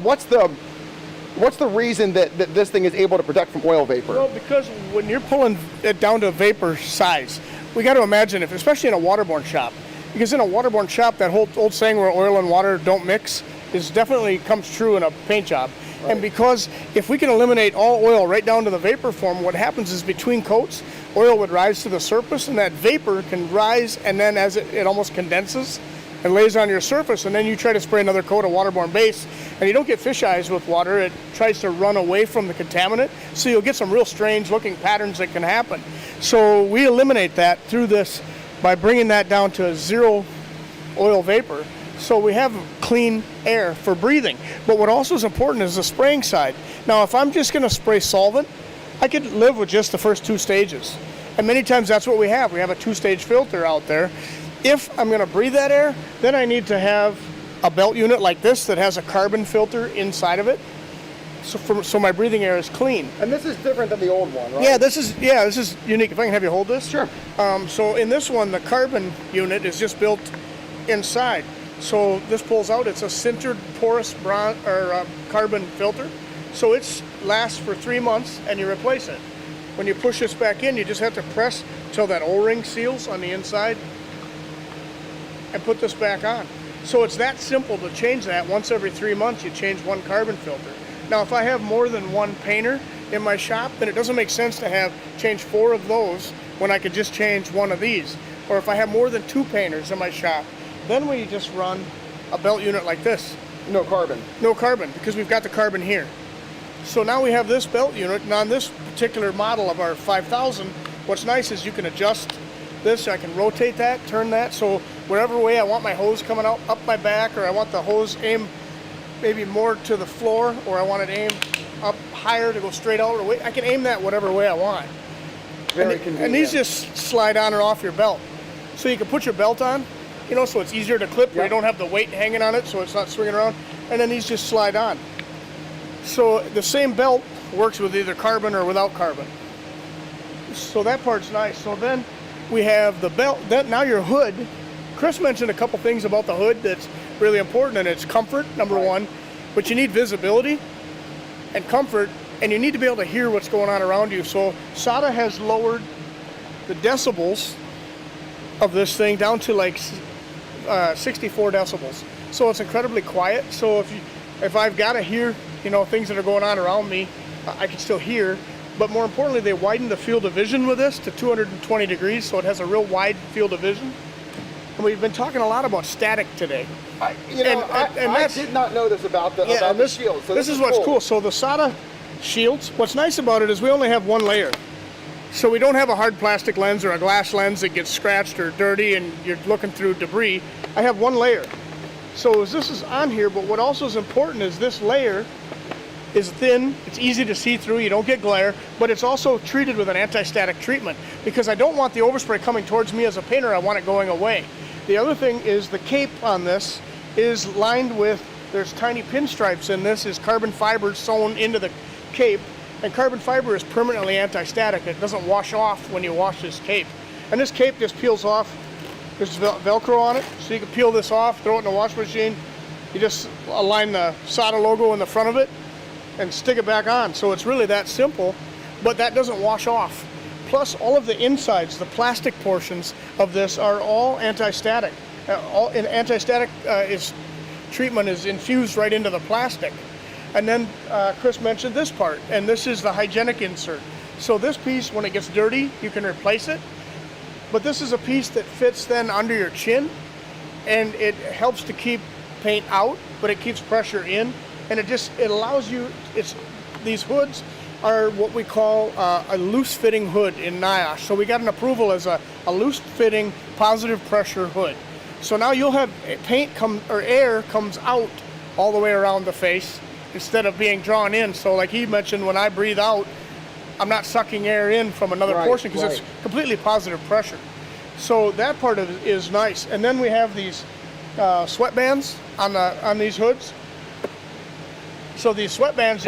what's the reason that this thing is able to protect from oil vapor? Well, because when you're pulling it down to vapor size, we got to imagine especially in a waterborne shop, because in a waterborne shop, that whole old saying where oil and water don't mix definitely comes true in a paint job. Right. And because if we can eliminate all oil right down to the vapor form, what happens is between coats, oil would rise to the surface, and that vapor can rise, and then as it almost condenses and lays on your surface, and then you try to spray another coat of waterborne base, and you don't get fish eyes with water. It tries to run away from the contaminant, so you'll get some real strange looking patterns that can happen. So we eliminate that through this by bringing that down to 0 oil vapor. So we have clean air for breathing. But what also is important is the spraying side. Now, if I'm just going to spray solvent, I could live with just the first 2 stages. And many times that's what we have. We have a 2-stage filter out there. If I'm going to breathe that air, then I need to have a belt unit like this that has a carbon filter inside of it, so my breathing air is clean. And this is different than the old one, right? Yeah, this is unique. If I can have you hold this. Sure. So in this one, the carbon unit is just built inside. So this pulls out. It's a sintered porous carbon filter. So it lasts for 3 months, and you replace it. When you push this back in, you just have to press till that O-ring seals on the inside and put this back on. So it's that simple to change that. Once every 3 months, you change one carbon filter. Now, if I have more than one painter in my shop, then it doesn't make sense to change 4 of those when I could just change one of these. Or if I have more than 2 painters in my shop, then we just run a belt unit like this. No carbon. No carbon, because we've got the carbon here. So now we have this belt unit, and on this particular model of our 5000, what's nice is you can adjust this. I can rotate that, turn that, so wherever way I want my hose coming out up my back, or I want the hose aimed maybe more to the floor, or I want it aimed up higher to go straight out, or I can aim that whatever way I want. Very And convenient. these just slide on or off your belt. So you can put your belt on, so it's easier to clip, where you don't have the weight hanging on it, so it's not swinging around. And then these just slide on. So the same belt works with either carbon or without carbon. So that part's nice. So then we have the belt. Now your hood. Chris mentioned a couple things about the hood that's really important, and it's comfort, number one. But you need visibility and comfort, and you need to be able to hear what's going on around you. So SADA has lowered the decibels of this thing down to like 64 decibels. So it's incredibly quiet. So if I've got to hear, things that are going on around me, I can still hear. But more importantly, they widened the field of vision with this to 220 degrees, so it has a real wide field of vision. And we've been talking a lot about static today. I that's- did not know this about the and this, shield. So this is what's cool. So the SADA shields, what's nice about it is we only have one layer. So we don't have a hard plastic lens or a glass lens that gets scratched or dirty and you're looking through debris. I have one layer. So as this is on here, but what also is important is this layer is thin, it's easy to see through, you don't get glare, but it's also treated with an anti-static treatment because I don't want the overspray coming towards me as a painter, I want it going away. The other thing is the cape on this is lined with, there's tiny pinstripes in this, is carbon fiber sewn into the cape, and carbon fiber is permanently anti-static. It doesn't wash off when you wash this cape. And this cape just peels off. There's Velcro on it, so you can peel this off, throw it in the wash machine. You just align the SADA logo in the front of it and stick it back on. So it's really that simple, but that doesn't wash off. Plus all of the insides, the plastic portions of this are all anti-static. Anti-static treatment is infused right into the plastic. And then Chris mentioned this part, and this is the hygienic insert. So this piece, when it gets dirty, you can replace it. But this is a piece that fits then under your chin, and it helps to keep paint out, but it keeps pressure in, and it allows you. These hoods are what we call a loose-fitting hood in NIOSH. So we got an approval as a loose-fitting, positive pressure hood. So now you'll have air comes out all the way around the face instead of being drawn in. So like he mentioned, when I breathe out, I'm not sucking air in from another portion because it's completely positive pressure. So that part of it is nice. And then we have these sweatbands on these hoods. So these sweatbands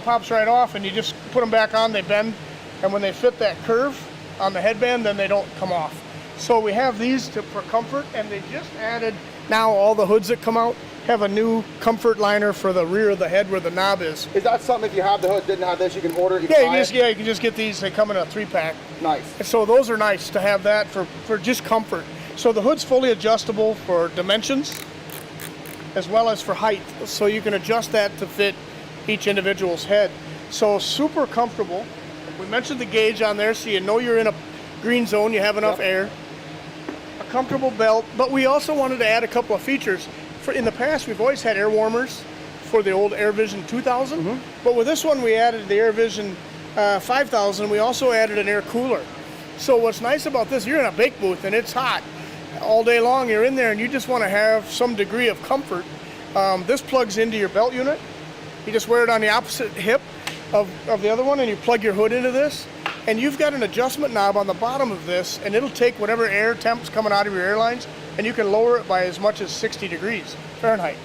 pops right off, and you just put them back on, they bend, and when they fit that curve on the headband, then they don't come off. So we have these for comfort, and they just added, now all the hoods that come out have a new comfort liner for the rear of the head where the knob is. Is that something, if you have the hood, didn't have this, you can order it? You can just get these. They come in a 3-pack. Nice. And so those are nice to have that for just comfort. So the hood's fully adjustable for dimensions as well as for height. So you can adjust that to fit each individual's head. So super comfortable. We mentioned the gauge on there so you know you're in a green zone, you have enough air. A comfortable belt, but we also wanted to add a couple of features. In the past, we've always had air warmers for the old AirVision 2000, but with this one we added the AirVision 5000. We also added an air cooler. So what's nice about this, you're in a bake booth and it's hot all day long. You're in there and you just want to have some degree of comfort. This plugs into your belt unit. You just wear it on the opposite hip of the other one, and you plug your hood into this. And you've got an adjustment knob on the bottom of this, and it'll take whatever air temp's coming out of your airlines, and you can lower it by as much as 60 degrees Fahrenheit.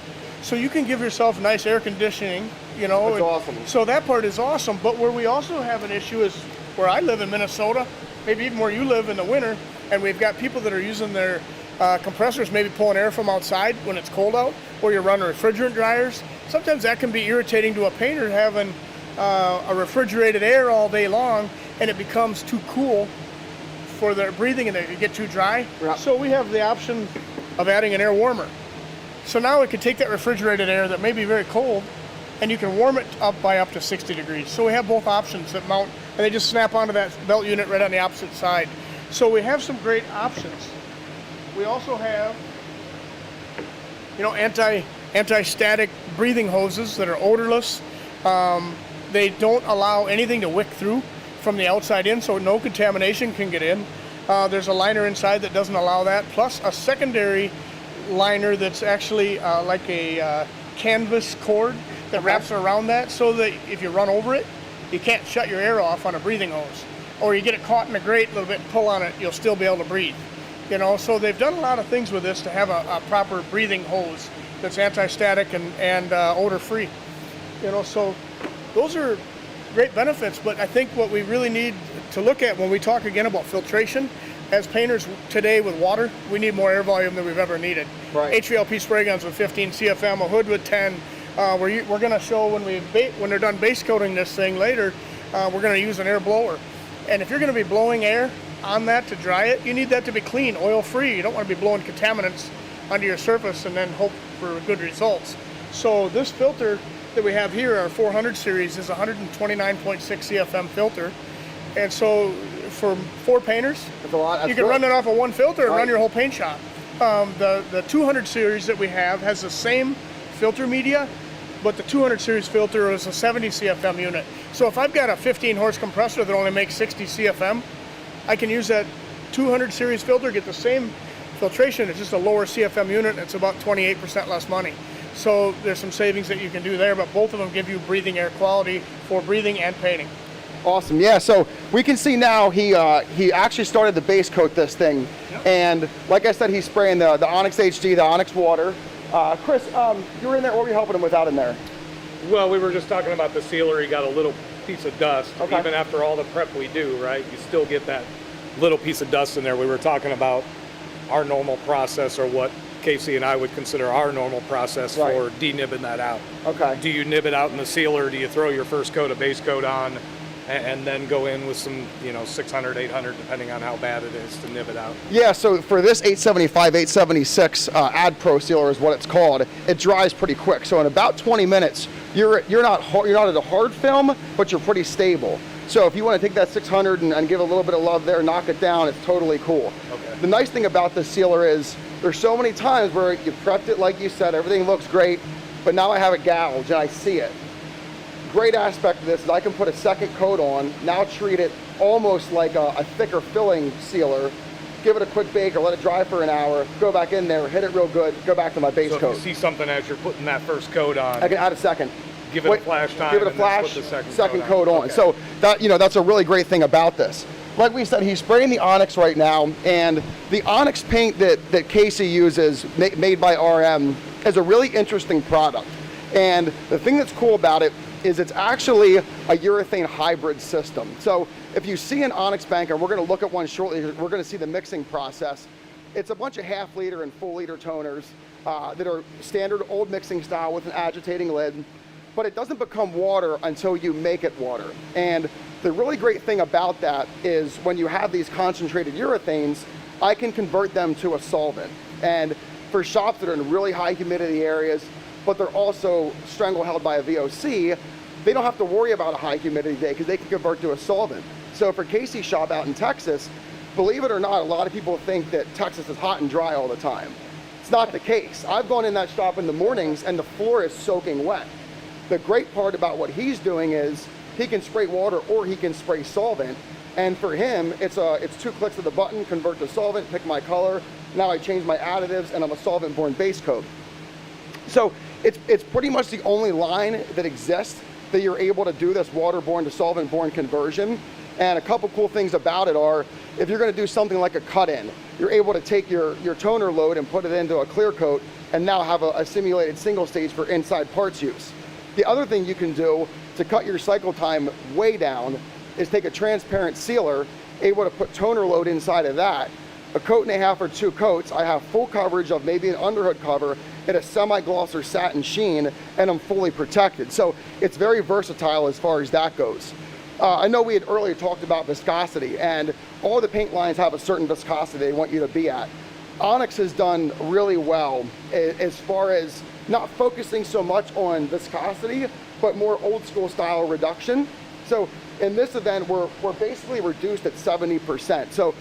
So you can give yourself nice air conditioning, That's awesome. So that part is awesome. But where we also have an issue is where I live in Minnesota, maybe even where you live in the winter, and we've got people that are using their compressors, maybe pulling air from outside when it's cold out, or you're running refrigerant dryers. Sometimes that can be irritating to a painter, having a refrigerated air all day long, and it becomes too cool for their breathing and they get too dry. Yeah. So we have the option of adding an air warmer. So now we can take that refrigerated air that may be very cold, and you can warm it up by up to 60 degrees. So we have both options that mount, and they just snap onto that belt unit right on the opposite side. So we have some great options. We also have, anti-static breathing hoses that are odorless. They don't allow anything to wick through from the outside in, so no contamination can get in. There's a liner inside that doesn't allow that, plus a secondary liner that's actually like a canvas cord that wraps around that, so that if you run over it, you can't shut your air off on a breathing hose. Or you get it caught in the grate a little bit and pull on it, you'll still be able to breathe. You know, so they've done a lot of things with this to have a proper breathing hose that's anti-static and odor-free. You know, so those are great benefits, but I think what we really need to look at when we talk again about filtration, as painters today with water, we need more air volume than we've ever needed. Right. HVLP spray guns with 15 CFM, a hood with 10. We're going to show when they're done base coating this thing later, we're going to use an air blower. And if you're going to be blowing air on that to dry it, you need that to be clean, oil-free. You don't want to be blowing contaminants onto your surface and then hope for good results. So this filter that we have here, our 400 series, is a 129.6 CFM filter. And so for 4 painters, That's a lot. you can run it off of one filter and Right. run your whole paint shop. The 200 series that we have has the same filter media, but the 200 series filter is a 70 CFM unit. So if I've got a 15 horse compressor that only makes 60 CFM, I can use that 200 series filter, get the same filtration. It's just a lower CFM unit, and it's about 28% less money. So there's some savings that you can do there, but both of them give you breathing air quality for breathing and painting. Awesome. Yeah. So we can see now he actually started to base coat this thing, and like I said, he's spraying the Onyx HD, the Onyx water. Chris, you were in there. What were you helping him with out in there? Well, we were just talking about the sealer. He got a little piece of dust. Okay. Even after all the prep we do, right, you still get that little piece of dust in there. We were talking about our normal process, or what Casey and I would consider our normal process Right. for denibbing that out. Okay. Do you nib it out in the sealer? Do you throw your first coat of base coat on and then go in with some, 600, 800, depending on how bad it is, to nib it out? Yeah, so for this 875, 876 Ad Pro sealer is what it's called. It dries pretty quick. So in about 20 minutes, you're not at a hard film, but you're pretty stable. So if you want to take that 600 and give a little bit of love there, knock it down, it's totally cool. Okay. The nice thing about this sealer is there's so many times where you prepped it like you said, everything looks great, but now I have it gouged and I see it. Great aspect of this is I can put a second coat on, now treat it almost like a thicker filling sealer, give it a quick bake or let it dry for an hour, go back in there, hit it real good, go back to my base So coat. if you see something as you're putting that first coat on, I can add a second. give it a flash time, Give it a and then flash, put the second coat on. Okay. So that, that's a really great thing about this. Like we said, he's spraying the Onyx right now, and the Onyx paint that Casey uses, made by RM, is a really interesting product. And the thing that's cool about it is it's actually a urethane hybrid system. So if you see an Onyx bank, and we're going to look at one shortly, we're going to see the mixing process. It's a bunch of half-liter and full-liter toners that are standard old mixing style with an agitating lid, but it doesn't become water until you make it water. And the really great thing about that is when you have these concentrated urethanes, I can convert them to a solvent. And for shops that are in really high humidity areas, but they're also strangle-held by a VOC, they don't have to worry about a high humidity day because they can convert to a solvent. So for Casey's shop out in Texas, believe it or not, a lot of people think that Texas is hot and dry all the time. It's not the case. I've gone in that shop in the mornings and the floor is soaking wet. The great part about what he's doing is he can spray water or he can spray solvent. And for him, it's 2 clicks of the button, convert to solvent, pick my color. Now I change my additives and I'm a solvent-borne base coat. So it's pretty much the only line that exists that you're able to do this waterborne to solvent-borne conversion. And a couple cool things about it are, if you're going to do something like a cut-in, you're able to take your toner load and put it into a clear coat and now have a simulated single stage for inside parts use. The other thing you can do to cut your cycle time way down is take a transparent sealer, able to put toner load inside of that, a coat and a half or 2 coats. I have full coverage of maybe an underhood cover and a semi-gloss or satin sheen, and I'm fully protected. So it's very versatile as far as that goes. I know we had earlier talked about viscosity, and all the paint lines have a certain viscosity they want you to be at. Onyx has done really well as far as not focusing so much on viscosity, but more old school style reduction. So in this event, we're basically reduced at 70%. So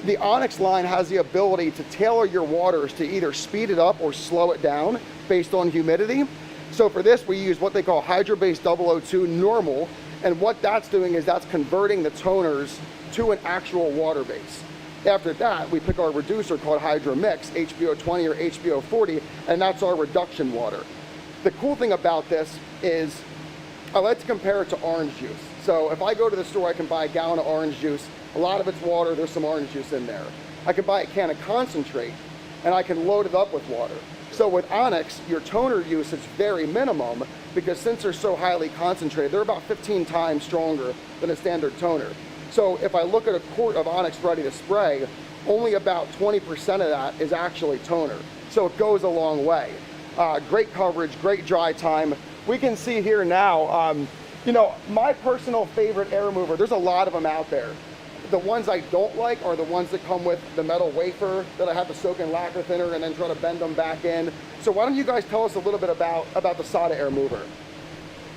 the Onyx line has the ability to tailor your waters to either speed it up or slow it down based on humidity. So for this, we use what they call hydro-based 002 normal, and what that's doing is that's converting the toners to an actual water base. After that, we pick our reducer called Hydro Mix, HBO20 or HBO40, and that's our reduction water. The cool thing about this is I like to compare it to orange juice. So if I go to the store, I can buy a gallon of orange juice. A lot of it's water, there's some orange juice in there. I can buy a can of concentrate, and I can load it up with water. So with Onyx, your toner use is very minimum, because since they're so highly concentrated, they're about 15 times stronger than a standard toner. So if I look at a quart of Onyx ready to spray, only about 20% of that is actually toner. So it goes a long way. Great coverage, great dry time. We can see here now, you know, my personal favorite air remover, there's a lot of them out there. The ones I don't like are the ones that come with the metal wafer that I have to soak in lacquer thinner and then try to bend them back in. So why don't you guys tell us a little bit about the SADA air mover?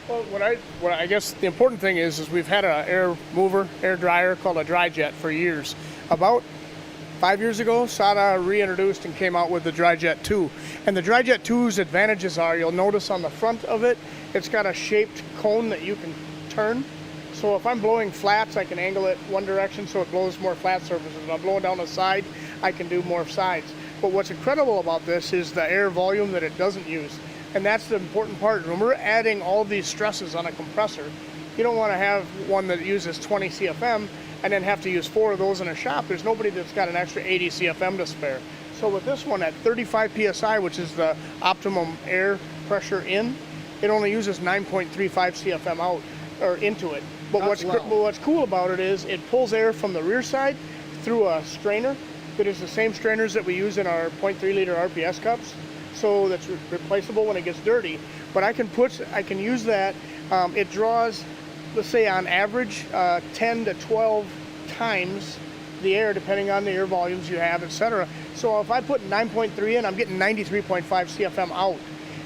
Well, what I guess the important thing is we've had an air mover, air dryer called a dry jet for years. About 5 years ago, SADA reintroduced and came out with the Dry Jet 2. And the Dry Jet 2's advantages are, you'll notice on the front of it, it's got a shaped cone that you can turn. So if I'm blowing flats, I can angle it one direction so it blows more flat surfaces. If I'm blowing down the side, I can do more sides. But what's incredible about this is the air volume that it doesn't use. And that's the important part. When we're adding all these stresses on a compressor, you don't want to have one that uses 20 CFM and then have to use 4 of those in a shop. There's nobody that's got an extra 80 CFM to spare. So with this one at 35 PSI, which is the optimum air pressure in, it only uses 9.35 CFM out or into it. But what's cool about it is it pulls air from the rear side through a strainer that is the same strainers that we use in our 0.3 liter RPS cups. So that's replaceable when it gets dirty. But I can use that. It draws, let's say on average, 10 to 12 times the air, depending on the air volumes you have, etc. So if I put 9.3 in, I'm getting 93.5 CFM out.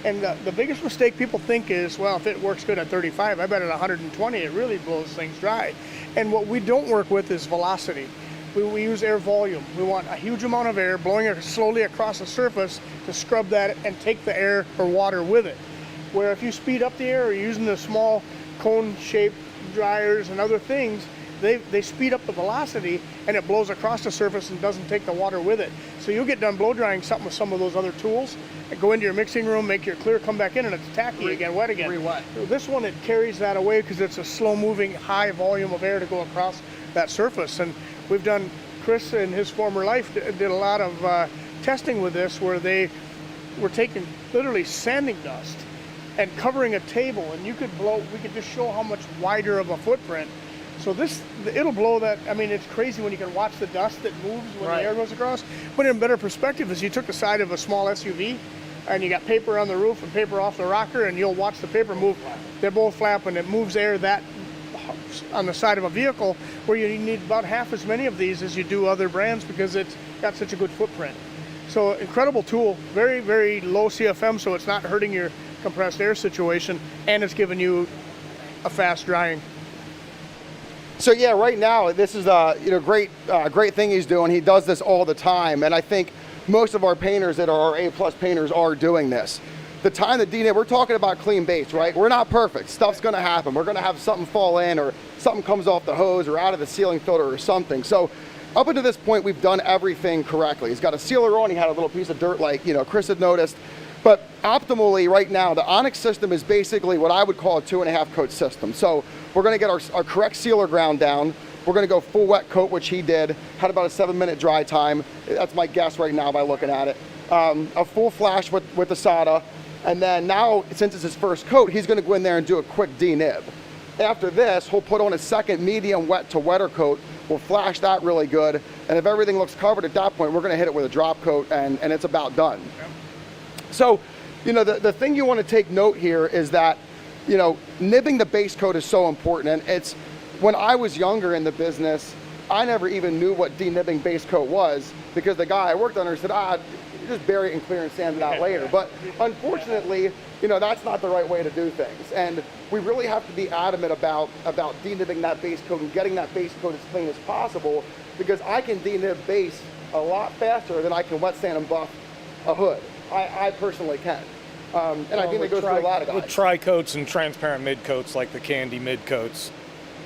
And the biggest mistake people think is, well, if it works good at 35, I bet at 120 it really blows things dry. And what we don't work with is velocity. We use air volume. We want a huge amount of air blowing it slowly across the surface to scrub that and take the air or water with it. Where if you speed up the air or you're using the small cone-shaped dryers and other things, they speed up the velocity and it blows across the surface and doesn't take the water with it. So you'll get done blow drying something with some of those other tools, and go into your mixing room, make your clear, come back in, and it's tacky again, wet again. Re-wet. So this one, it carries that away because it's a slow-moving, high volume of air to go across that surface. And we've done, Chris in his former life did a lot of testing with this where they were taking literally sanding dust and covering a table, and we could just show how much wider of a footprint. So it'll blow that. I mean, it's crazy when you can watch the dust that moves when the air goes across. But in better perspective is you took the side of a small SUV and you got paper on the roof and paper off the rocker, and you'll watch the paper move. They're both flapping. It moves air that on the side of a vehicle where you need about half as many of these as you do other brands because it's got such a good footprint. So incredible tool, very, very low CFM, so it's not hurting your compressed air situation, and it's giving you a fast drying. So yeah, right now this is a great thing he's doing. He does this all the time, and I think most of our painters that are our A+ painters are doing this. The time that we're talking about clean base, right? We're not perfect. Stuff's going to happen. We're going to have something fall in, or something comes off the hose or out of the sealing filter or something. So up until this point, we've done everything correctly. He's got a sealer on. He had a little piece of dirt, like Chris had noticed. But optimally, right now, the Onyx system is basically what I would call a 2.5 coat system. So we're going to get our correct sealer ground down. We're going to go full wet coat, which he did. Had about a 7-minute dry time. That's my guess right now by looking at it. A full flash with the SADA. And then now, since it's his first coat, he's going to go in there and do a quick denib. After this, he'll put on a second medium wet to wetter coat. We'll flash that really good. And if everything looks covered at that point, we're going to hit it with a drop coat, and it's about done. Yep. So, the thing you want to take note here is that, nibbing the base coat is so important. And when I was younger in the business, I never even knew what denibbing base coat was, because the guy I worked under said, just bury it and clear and sand it out later. But unfortunately, that's not the right way to do things. And we really have to be adamant about denibbing that base coat and getting that base coat as clean as possible, because I can denib base a lot faster than I can wet sand and buff a hood. I personally can. And I think that goes for a lot of guys. With tri-coats and transparent mid-coats like the candy mid-coats,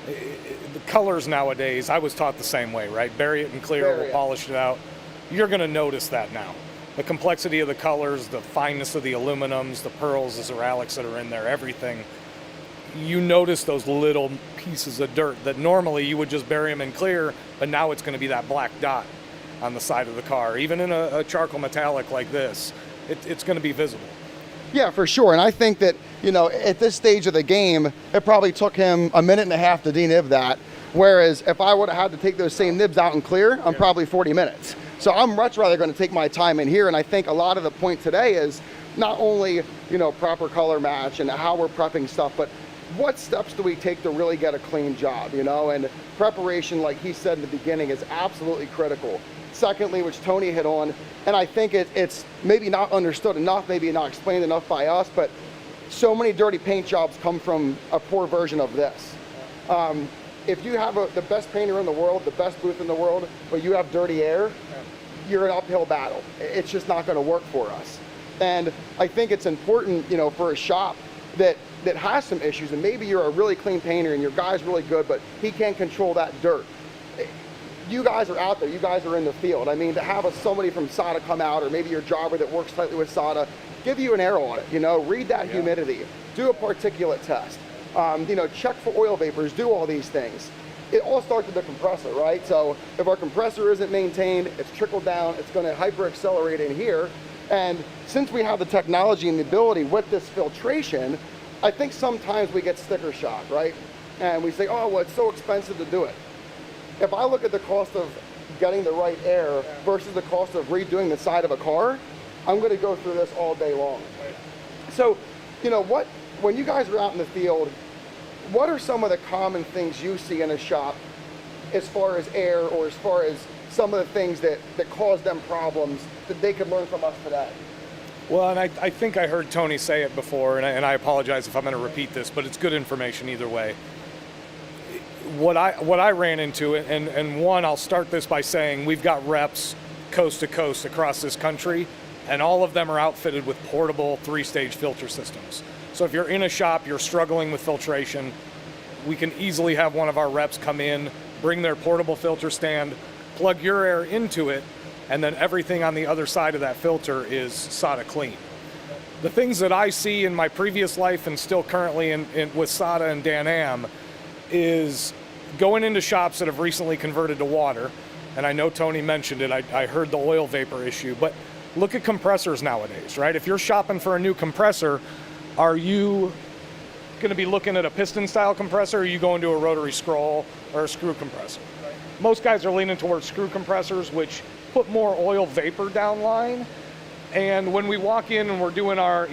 the colors nowadays, I was taught the same way, right? Bury it in clear, Bury we'll it. polish it out. You're going to notice that now. The complexity of the colors, the fineness of the aluminums, the pearls, the ceramics that are in there, everything. You notice those little pieces of dirt that normally you would just bury them in clear, but now it's going to be that black dot on the side of the car. Even in a charcoal metallic like this, it's going to be visible. Yeah, for sure. And I think that, at this stage of the game, it probably took him a minute and a half to denib that. Whereas if I would have had to take those same nibs out and clear, I'm probably 40 minutes. So I'm much rather going to take my time in here. And I think a lot of the point today is not only, proper color match and how we're prepping stuff, but what steps do we take to really get a clean job, And preparation, like he said in the beginning, is absolutely critical. Secondly, which Tony hit on, and I think it's maybe not understood enough, maybe not explained enough by us, but so many dirty paint jobs come from a poor version of this. If you have the best painter in the world, the best booth in the world, but you have dirty air, you're an uphill battle. It's just not going to work for us. And I think it's important, for a shop that has some issues, and maybe you're a really clean painter and your guy's really good, but he can't control that dirt. You guys are out there, you guys are in the field. I mean, to have somebody from SADA come out, or maybe your jobber that works slightly with SADA, give you an air audit, read that humidity, do a particulate test, check for oil vapors, do all these things. It all starts with the compressor, right? So if our compressor isn't maintained, it's trickled down, it's gonna hyper accelerate in here. And since we have the technology and the ability with this filtration, I think sometimes we get sticker shock, right? And we say, oh, well, it's so expensive to do it. If I look at the cost of getting the right air versus the cost of redoing the side of a car, I'm going to go through this all day long. So, when you guys are out in the field, what are some of the common things you see in a shop as far as air, or as far as some of the things that cause them problems that they could learn from us today? Well, and I think I heard Tony say it before, and I apologize if I'm going to repeat this, but it's good information either way. What I ran into, and one, I'll start this by saying we've got reps coast to coast across this country, and all of them are outfitted with portable 3-stage filter systems. So if you're in a shop, you're struggling with filtration, we can easily have one of our reps come in, bring their portable filter stand, plug your air into it, and then everything on the other side of that filter is SADA clean. The things that I see in my previous life and still currently with SADA and Dan-Am is going into shops that have recently converted to water, and I know Tony mentioned it, I heard the oil vapor issue, but look at compressors nowadays, right? If you're shopping for a new compressor, are you going to be looking at a piston style compressor, or are you going to a rotary scroll or a screw compressor? Most guys are leaning towards screw compressors, which put more oil vapor downline, and when we walk in and we're doing our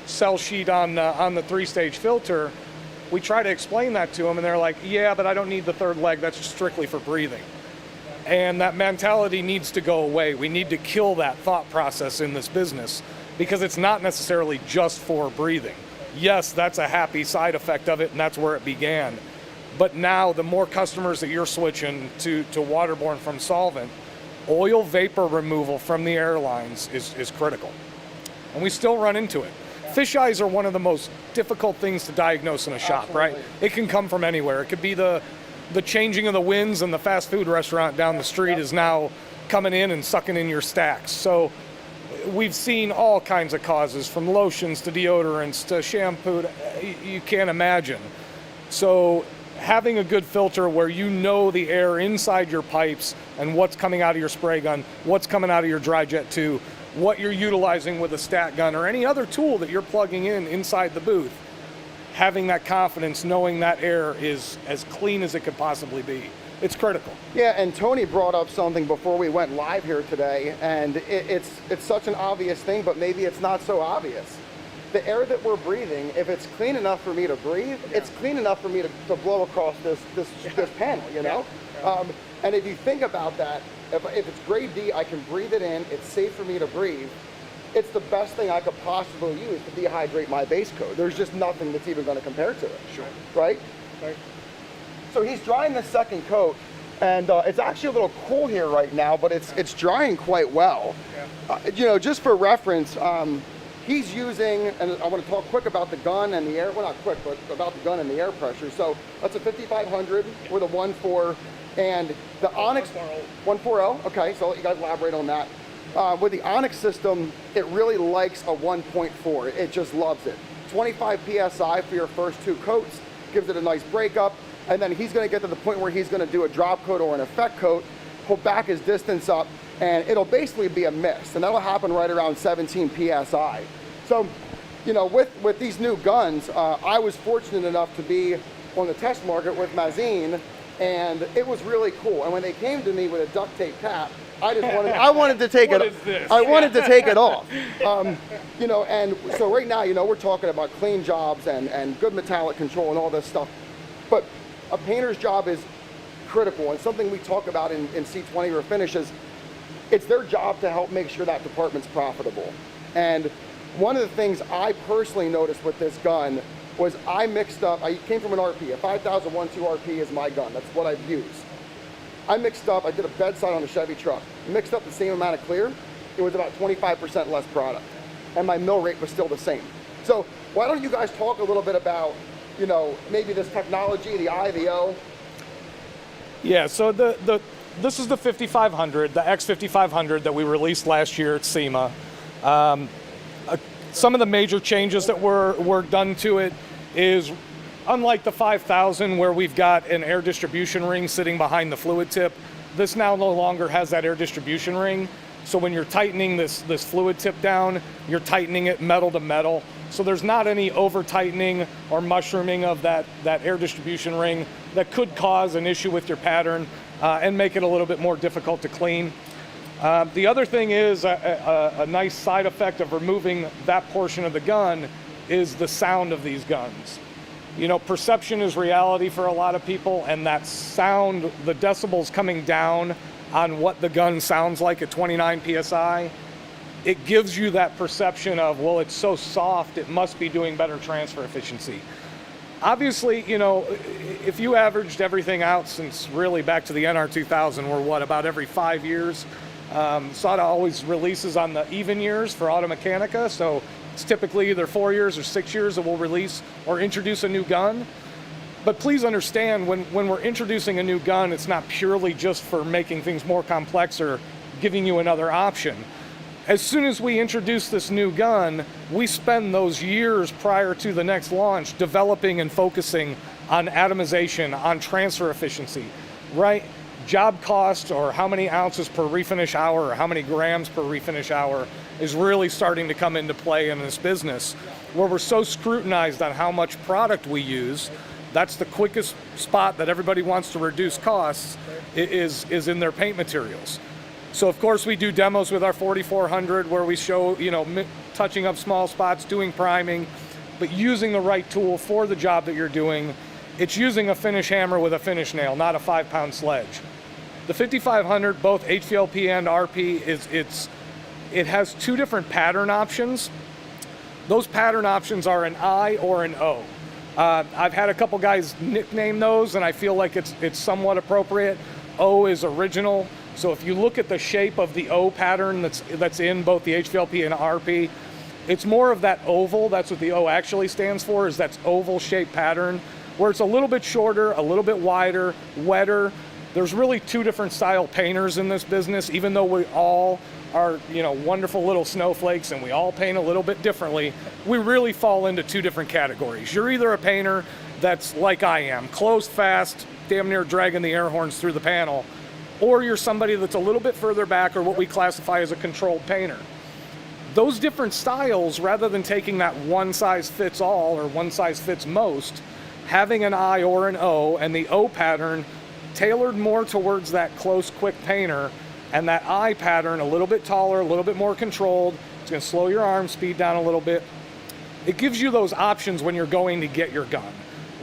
cell sheet on the 3-stage filter, we try to explain that to them, and they're like, yeah, but I don't need the third leg, that's just strictly for breathing. And that mentality needs to go away. We need to kill that thought process in this business, because it's not necessarily just for breathing. Yes, that's a happy side effect of it, and that's where it began. But now, the more customers that you're switching to waterborne from solvent, oil vapor removal from the airlines is critical. And we still run into it. Fish eyes are one of the most difficult things to diagnose in a shop, Absolutely. right? It can come from anywhere. It could be the changing of the winds, and the fast food restaurant down the street is now coming in and sucking in your stacks. So we've seen all kinds of causes, from lotions to deodorants to shampoo. You can't imagine. So having a good filter where you know the air inside your pipes and what's coming out of your spray gun, what's coming out of your dry jet 2, what you're utilizing with a stat gun or any other tool that you're plugging in inside the booth, having that confidence, knowing that air is as clean as it could possibly be. It's critical. Yeah, and Tony brought up something before we went live here today, and it's such an obvious thing, but maybe it's not so obvious. The air that we're breathing, if it's clean enough for me to breathe, it's clean enough for me to blow across this panel, And if you think about that, if it's grade D, I can breathe it in, it's safe for me to breathe. It's the best thing I could possibly use to dehydrate my base coat. There's just nothing that's even going to compare to it. Sure. Right? So he's drying the second coat, and it's actually a little cool here right now, but it's drying quite well. Just for reference, he's using, and I want to talk quick about the gun and the air, well not quick, but about the gun and the air pressure. So that's a 5500 with a 1.4, and the Onyx 1.40. Okay, so I'll let you guys elaborate on that. With the Onyx system, it really likes a 1.4. It just loves it. 25 PSI for your first 2 coats, gives it a nice breakup, and then he's going to get to the point where he's going to do a drop coat or an effect coat. He'll back his distance up, and it'll basically be a mist, and that'll happen right around 17 PSI. So, you know, with these new guns, I was fortunate enough to be on the test market with Mazin, and it was really cool. And when they came to me with a duct tape cap, I wanted to take What it. is this? I wanted to take it off. You know, and so right now, you know, we're talking about clean jobs and good metallic control and all this stuff. But a painter's job is critical, and something we talk about in C20 Refinish is it's their job to help make sure that department's profitable. And one of the things I personally noticed with this gun was I mixed up, I came from an RP, a 5001 2 RP is my gun, that's what I've used. I mixed up, I did a bedside on a Chevy truck, mixed up the same amount of clear, it was about 25% less product, and my mill rate was still the same. So why don't you guys talk a little bit about, you know, maybe this technology, the I, the O? Yeah, so this is the 5500, the X5500 that we released last year at SEMA. Some of the major changes that were done to it is, unlike the 5000 where we've got an air distribution ring sitting behind the fluid tip, this now no longer has that air distribution ring. So when you're tightening this fluid tip down, you're tightening it metal to metal. So there's not any over tightening or mushrooming of that air distribution ring that could cause an issue with your pattern and make it a little bit more difficult to clean. The other thing is a nice side effect of removing that portion of the gun is the sound of these guns. You know, perception is reality for a lot of people, and that sound, the decibels coming down on what the gun sounds like at 29 PSI, it gives you that perception of, well, it's so soft, it must be doing better transfer efficiency. Obviously, you know, if you averaged everything out since really back to the NR2000, we're what, about every 5 years? SADA always releases on the even years for Auto Mechanica, so it's typically either 4 years or 6 years that we'll release or introduce a new gun. But please understand, when we're introducing a new gun, it's not purely just for making things more complex or giving you another option. As soon as we introduce this new gun, we spend those years prior to the next launch developing and focusing on atomization, on transfer efficiency, right? Job cost, or how many ounces per refinish hour, or how many grams per refinish hour, is really starting to come into play in this business, where we're so scrutinized on how much product we use. That's the quickest spot that everybody wants to reduce costs, is in their paint materials. So of course we do demos with our 4400 where we show, you know, touching up small spots, doing priming, but using the right tool for the job that you're doing. It's using a finish hammer with a finish nail, not a 5-pound sledge. The 5500, both HVLP and RP, it has 2 different pattern options. Those pattern options are an I or an O. I've had a couple guys nickname those, and I feel like it's somewhat appropriate. O is original. So if you look at the shape of the O pattern that's in both the HVLP and RP, it's more of that oval. That's what the O actually stands for, is that oval shaped pattern, where it's a little bit shorter, a little bit wider, wetter. There's really 2 different style painters in this business, even though we all are, you know, wonderful little snowflakes and we all paint a little bit differently. We really fall into 2 different categories. You're either a painter that's like I am, close, fast, damn near dragging the air horns through the panel, or you're somebody that's a little bit further back, or what we classify as a controlled painter. Those different styles, rather than taking that one size fits all or one size fits most, having an I or an O, and the O pattern tailored more towards that close, quick painter, and that I pattern a little bit taller, a little bit more controlled. It's going to slow your arm speed down a little bit. It gives you those options when you're going to get your gun.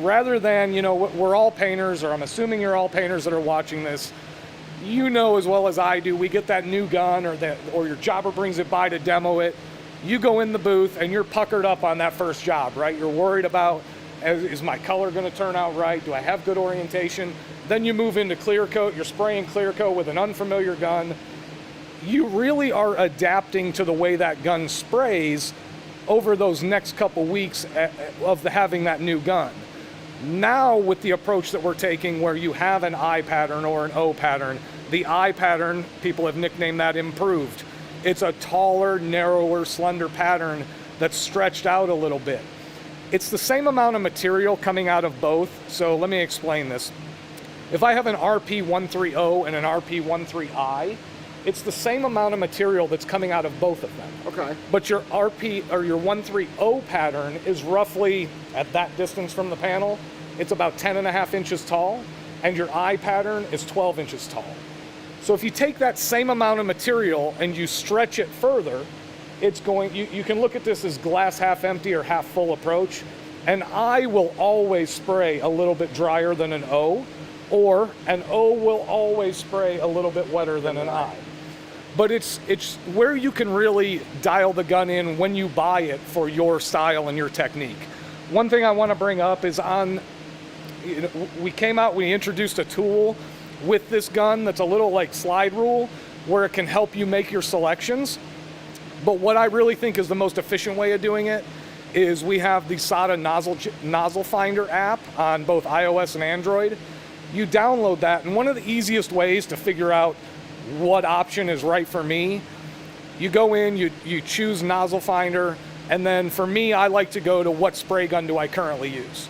Rather than, you know, we're all painters, or I'm assuming you're all painters that are watching this. You know as well as I do, we get that new gun, or your jobber brings it by to demo it. You go in the booth and you're puckered up on that first job, right? You're worried about, is my color going to turn out right? Do I have good orientation? Then you move into clear coat. You're spraying clear coat with an unfamiliar gun. You really are adapting to the way that gun sprays over those next couple weeks of having that new gun. Now with the approach that we're taking where you have an I pattern or an O pattern, the I pattern, people have nicknamed that improved. It's a taller, narrower, slender pattern that's stretched out a little bit. It's the same amount of material coming out of both, so let me explain this. If I have an RP130 and an RP13I, it's the same amount of material that's coming out of both of them. Okay. But your RP or your 130 pattern is roughly at that distance from the panel, it's about 10.5 inches tall, and your I pattern is 12 inches tall. So if you take that same amount of material and you stretch it further, it's going, you can look at this as glass half empty or half full approach. An I will always spray a little bit drier than an O, or an O will always spray a little bit wetter than an I. But it's where you can really dial the gun in when you buy it for your style and your technique. One thing I want to bring up is we introduced a tool with this gun that's a little like slide rule where it can help you make your selections. But what I really think is the most efficient way of doing it is we have the SATA nozzle finder app on both iOS and Android. You download that, and one of the easiest ways to figure out what option is right for me, you go in, you choose nozzle finder, and then for me, I like to go to what spray gun do I currently use.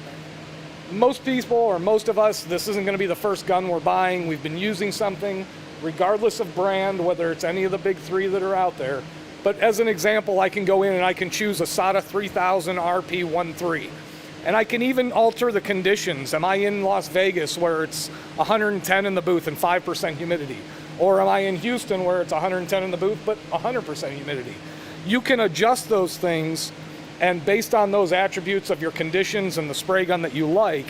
Most people, or most of us, this isn't going to be the first gun we're buying. We've been using something, regardless of brand, whether it's any of the big three that are out there. But as an example, I can go in and I can choose a SATA 3000 RP13. And I can even alter the conditions. Am I in Las Vegas where it's 110 in the booth and 5% humidity? Or am I in Houston where it's 110 in the booth but 100% humidity? You can adjust those things, and based on those attributes of your conditions and the spray gun that you like,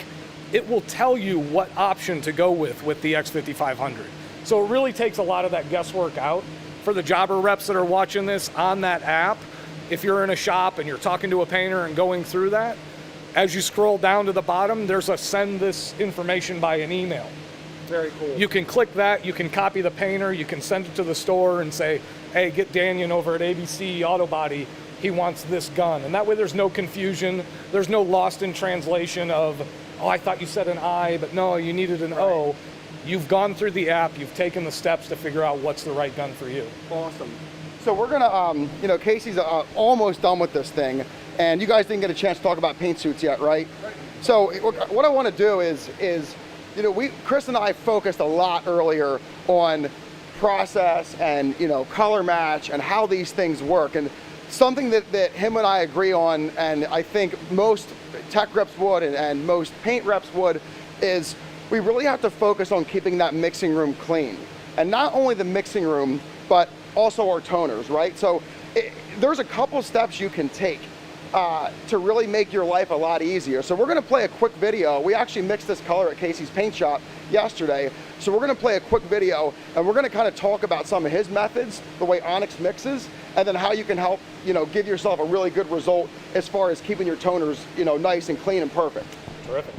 it will tell you what option to go with the X5500. So it really takes a lot of that guesswork out. For the jobber reps that are watching this on that app, if you're in a shop and you're talking to a painter and going through that, as you scroll down to the bottom, there's a send this information by an email. Very cool. You can click that, you can copy the painter, you can send it to the store and say, hey, get Daniel over at ABC Auto Body, he wants this gun. And that way there's no confusion, there's no lost in translation of, oh, I thought you said an I, but no, you needed an O. You've gone through the app, you've taken the steps to figure out what's the right gun for you. Awesome. So we're gonna, Casey's almost done with this thing, and you guys didn't get a chance to talk about paint suits yet, right? So what I want to do is Chris and I focused a lot earlier on process and color match and how these things work, and something that him and I agree on, and I think most tech reps would and most paint reps would, is we really have to focus on keeping that mixing room clean. And not only the mixing room, but also our toners, right? So there's a couple steps you can take to really make your life a lot easier. So we're gonna play a quick video. We actually mixed this color at Casey's paint shop yesterday. So we're gonna play a quick video, and we're gonna kind of talk about some of his methods, the way Onyx mixes, and then how you can help, give yourself a really good result as far as keeping your toners, nice and clean and perfect. Terrific.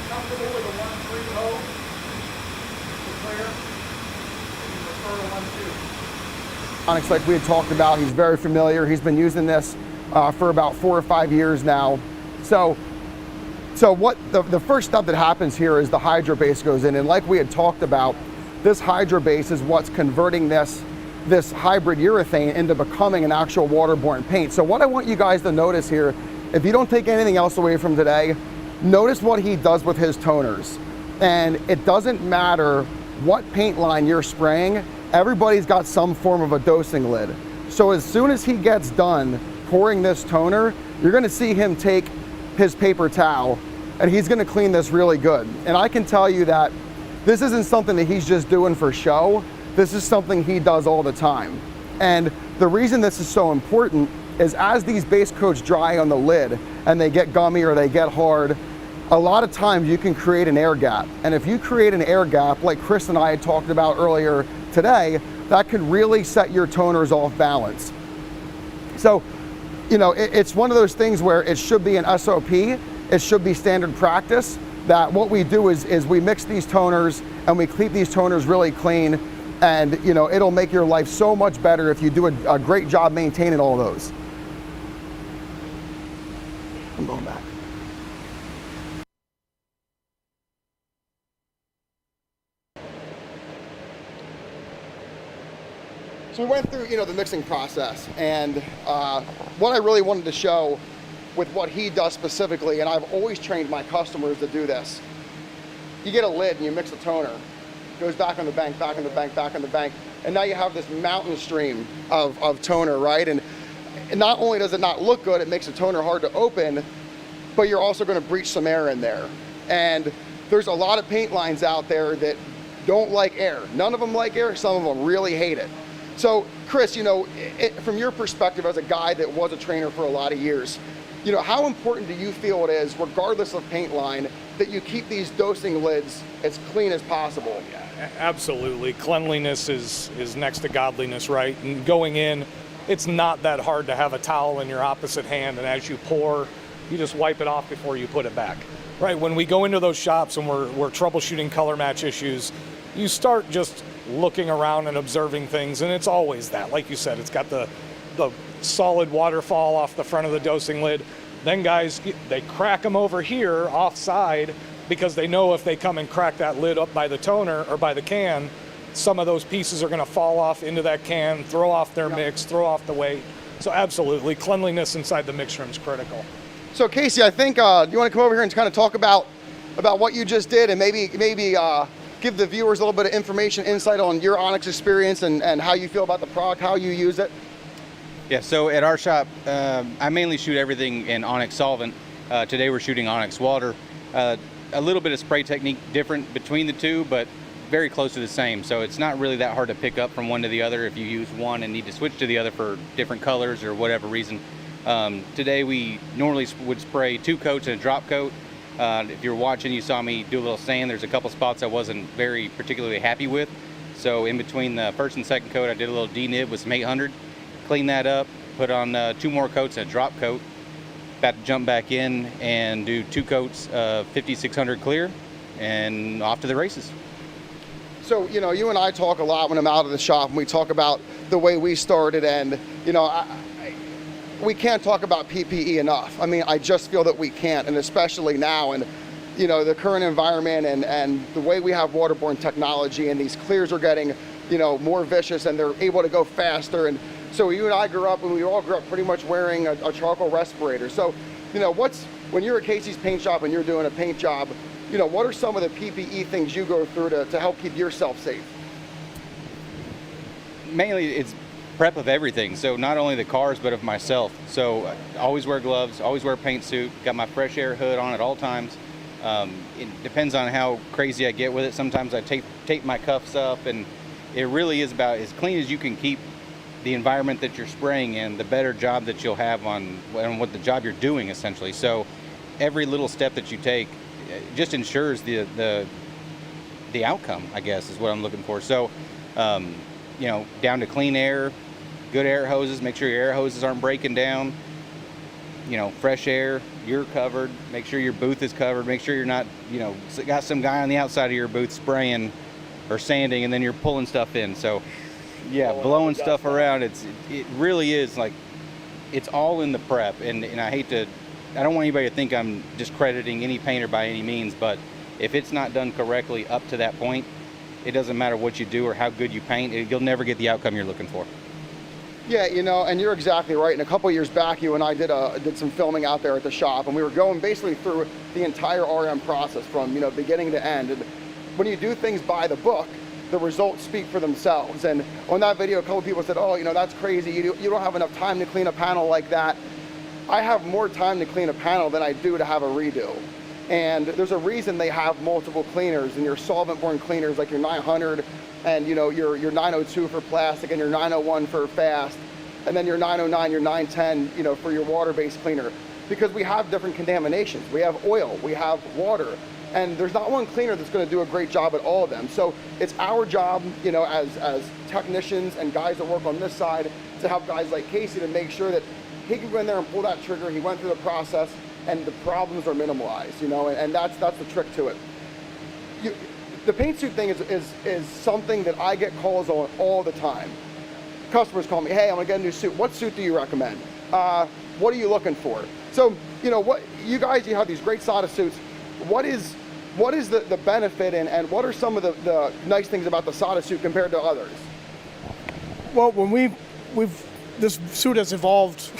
Comfortable with a 130 for clear? You prefer a 1.2? Onyx, like we had talked about, he's very familiar. He's been using this for about 4 or 5 years now. So what the first step that happens here is the hydro base goes in, and like we had talked about, this hydro base is what's converting this hybrid urethane into becoming an actual waterborne paint. So what I want you guys to notice here, if you don't take anything else away from today, notice what he does with his toners. And it doesn't matter what paint line you're spraying, everybody's got some form of a dosing lid. So as soon as he gets done pouring this toner, you're gonna see him take his paper towel and he's gonna clean this really good. And I can tell you that this isn't something that he's just doing for show. This is something he does all the time. And the reason this is so important is as these base coats dry on the lid and they get gummy or they get hard, a lot of times you can create an air gap. And if you create an air gap, like Chris and I had talked about earlier today, that could really set your toners off balance. So, you know, it's one of those things where it should be an SOP, it should be standard practice, that what we do is we mix these toners and we keep these toners really clean, and you know, it'll make your life so much better if you do a great job maintaining all those. I'm going back. So we went through, you know, the mixing process, and what I really wanted to show with what he does specifically, and I've always trained my customers to do this. You get a lid and you mix a toner. It goes back on the bank, back on the bank, back on the bank, and now you have this mountain stream of toner, right? And not only does it not look good, it makes the toner hard to open, but you're also going to breach some air in there. And there's a lot of paint lines out there that don't like air. None of them like air, some of them really hate it. So, Chris, you know, from your perspective as a guy that was a trainer for a lot of years, you know, how important do you feel it is, regardless of paint line, that you keep these dosing lids as clean as possible? Yeah, absolutely. Cleanliness is next to godliness, right? And going in, it's not that hard to have a towel in your opposite hand, and as you pour, you just wipe it off before you put it back. Right, when we go into those shops and we're troubleshooting color match issues, you start just looking around and observing things, and it's always that. Like you said, it's got the solid waterfall off the front of the dosing lid. Then guys, they crack them over here offside because they know if they come and crack that lid up by the toner or by the can, some of those pieces are going to fall off into that can, throw off their mix, throw off the weight. So absolutely, cleanliness inside the mix room is critical. So Casey, I think, do you want to come over here and kind of talk about what you just did, and maybe give the viewers a little bit of information, insight on your Onyx experience and how you feel about the product, how you use it? Yeah, so at our shop, I mainly shoot everything in Onyx solvent. Today we're shooting Onyx water. A little bit of spray technique different between the two, but very close to the same. So it's not really that hard to pick up from one to the other if you use one and need to switch to the other for different colors or whatever reason. Today we normally would spray 2 coats and a drop coat. If you're watching, you saw me do a little sand. There's a couple spots I wasn't very particularly happy with. So in between the first and second coat, I did a little denib with some 800. Clean that up, put on 2 more coats and a drop coat. About to jump back in and do 2 coats of 5600 clear, and off to the races. So, you know, you and I talk a lot when I'm out of the shop, and we talk about the way we started, and, you know, we can't talk about PPE enough. I mean, I just feel that we can't, and especially now, and, you know, the current environment and the way we have waterborne technology, and these clears are getting, you know, more vicious, and they're able to go faster. And so you and I grew up, and we all grew up pretty much wearing a charcoal respirator. So, you know, when you're at Casey's paint shop and you're doing a paint job, you know, what are some of the PPE things you go through to help keep yourself safe? Mainly it's prep of everything. So not only the cars, but of myself. So I always wear gloves, always wear a paint suit, got my fresh air hood on at all times. It depends on how crazy I get with it. Sometimes I tape my cuffs up, and it really is about as clean as you can keep the environment that you're spraying in, the better job that you'll have on what the job you're doing, essentially. So every little step that you take just ensures the outcome, I guess, is what I'm looking for. So, you know, down to clean air, good air hoses, make sure your air hoses aren't breaking down, you know, fresh air, you're covered, make sure your booth is covered, make sure you're not, you know, got some guy on the outside of your booth spraying or sanding and then you're pulling stuff in. So yeah, blowing stuff around, it really is like, it's all in the prep, and I don't want anybody to think I'm discrediting any painter by any means, but if it's not done correctly up to that point, it doesn't matter what you do or how good you paint, you'll never get the outcome you're looking for. Yeah, you know, and you're exactly right. And a couple of years back, you and I did some filming out there at the shop, and we were going basically through the entire RM process from, you know, beginning to end. And when you do things by the book, the results speak for themselves. And on that video, a couple of people said, oh, you know, that's crazy. You don't have enough time to clean a panel like that. I have more time to clean a panel than I do to have a redo. And there's a reason they have multiple cleaners, and your solvent-borne cleaners like your 900 and, you know, your 902 for plastic and your 901 for fast, and then your 909, your 910, you know, for your water-based cleaner. because we have different contaminations. We have oil, we have water, and there's not one cleaner that's going to do a great job at all of them. So it's our job, you know, as technicians and guys that work on this side, to help guys like Casey to make sure that he can go in there and pull that trigger. He went through the process, and the problems are minimalized, you know, and that's the trick to it. The paint suit thing is something that I get calls on all the time. Customers call me, hey, I'm gonna get a new suit. What suit do you recommend? What are you looking for? So, you know, what you guys, you have these great SADA suits. What is the benefit and what are some of the nice things about the SADA suit compared to others? Well, when this suit has evolved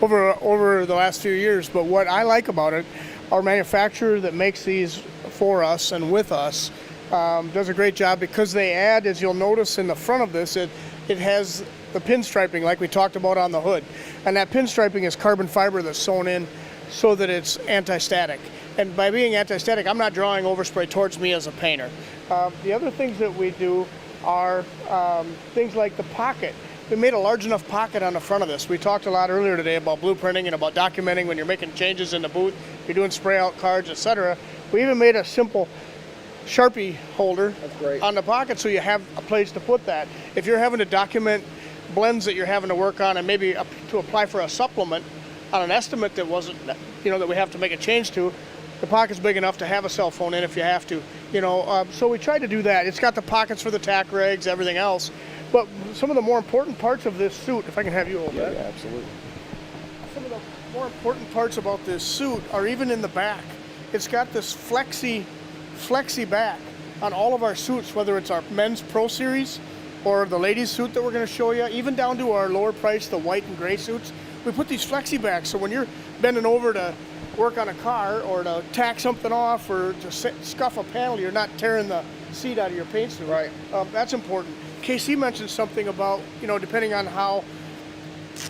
over the last few years, but what I like about it, our manufacturer that makes these for us and with us does a great job, because they add, as you'll notice in the front of this, it has the pinstriping like we talked about on the hood. And that pinstriping is carbon fiber that's sewn in so that it's anti-static. And by being anti-static, I'm not drawing overspray towards me as a painter. The other things that we do are things like the pocket. We made a large enough pocket on the front of this. We talked a lot earlier today about blueprinting and about documenting when you're making changes in the booth, you're doing spray out cards, etc. We even made a simple Sharpie holder on the pocket so you have a place to put that. If you're having to document blends that you're having to work on and maybe to apply for a supplement on an estimate that wasn't, you know, that we have to make a change to, the pocket's big enough to have a cell phone in if you have to, you know. So we tried to do that. It's got the pockets for the tack regs, everything else. But some of the more important parts of this suit, if I can have you hold that. Yeah, absolutely. Some of the more important parts about this suit are even in the back. It's got this flexi back on all of our suits, whether it's our men's Pro Series or the ladies suit that we're going to show you, even down to our lower price, the white and gray suits. We put these flexi backs so when you're bending over to work on a car or to tack something off or to scuff a panel, you're not tearing the seat out of your paint suit. Right. That's important. KC mentioned something about, you know, depending on how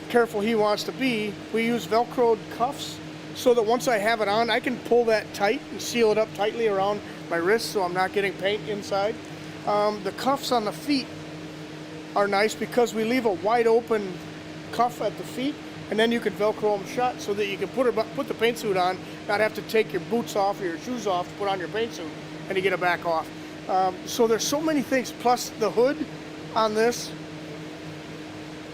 careful he wants to be, we use Velcroed cuffs so that once I have it on, I can pull that tight and seal it up tightly around my wrist so I'm not getting paint inside. The cuffs on the feet are nice because we leave a wide open cuff at the feet, and then you can Velcro them shut so that you can put the paint suit on, not have to take your boots off or your shoes off to put on your paint suit, and you get it back off. So there's so many things, plus the hood on this.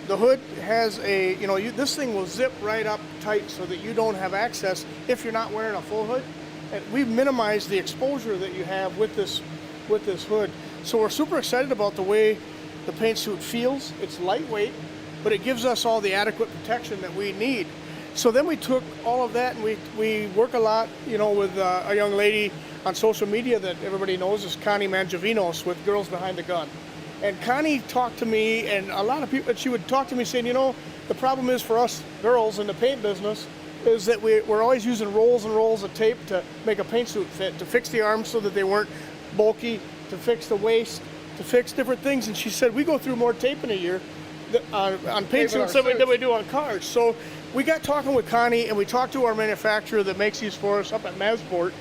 The hood has a, you know, this thing will zip right up tight so that you don't have access if you're not wearing a full hood. And we've minimized the exposure that you have with this hood. So we're super excited about the way the paint suit feels. It's lightweight, but it gives us all the adequate protection that we need. So then we took all of that and we work a lot, you know, with a young lady on social media that everybody knows is Connie Mangiavinos with Girls Behind the Gun. And Connie talked to me, and a lot of people, she would talk to me saying, you know, the problem is for us girls in the paint business is that we're always using rolls and rolls of tape to make a paint suit fit, to fix the arms so that they weren't bulky, to fix the waist, to fix different things. And she said, we go through more tape in a year on paint suits than we do on cars. So we got talking with Connie, and we talked to our manufacturer that makes these for us up at Masport,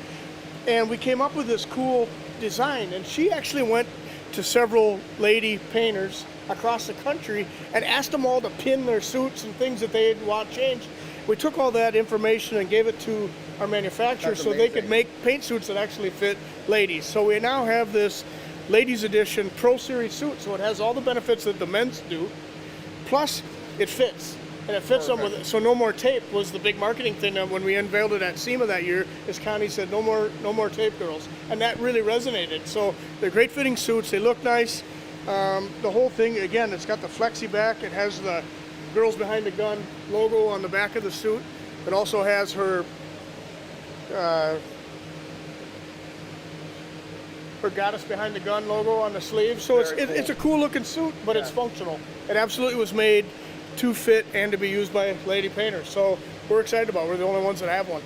and we came up with this cool design. And she actually went to several lady painters across the country and asked them all to pin their suits and things that they'd want changed. We took all that information and gave it to our manufacturer so they could make paint suits that actually fit ladies. So we now have this ladies edition Pro Series suit, so it has all the benefits that the men's do, plus it fits. And it fits them with it. So no more tape was the big marketing thing when we unveiled it at SEMA that year, is Connie said, no more tape, girls. And that really resonated. So they're great fitting suits, they look nice. The whole thing, again, it's got the flexi back, it has the Girls Behind the Gun logo on the back of the suit. It also has her Goddess Behind the Gun logo on the sleeve. So it's a cool looking suit, but it's functional. It absolutely was made to fit and to be used by lady painters. So we're excited about it. We're the only ones that have one.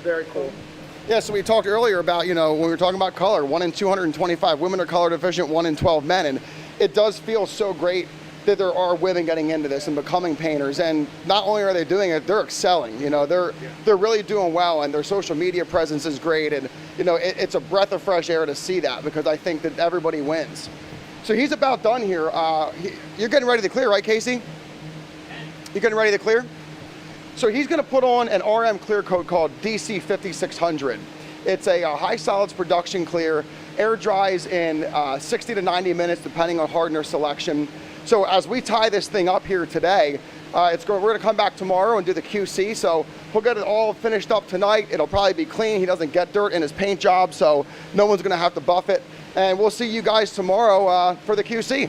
Very cool. Yeah, so we talked earlier about, you know, when we were talking about color, 1 in 225 women are color deficient, 1 in 12 men. And it does feel so great that there are women getting into this and becoming painters. And not only are they doing it, they're excelling. You know, they're really doing well, and their social media presence is great. And, you know, it's a breath of fresh air to see that, because I think that everybody wins. So he's about done here. You're getting ready to clear, right, Casey? You getting ready to clear? So he's going to put on an RM clear coat called DC 5600. It's a high solids production clear. Air dries in 60 to 90 minutes depending on hardener selection. So as we tie this thing up here today, we're going to come back tomorrow and do the QC. So he'll get it all finished up tonight. It'll probably be clean. He doesn't get dirt in his paint job, so no one's going to have to buff it. And we'll see you guys tomorrow for the QC.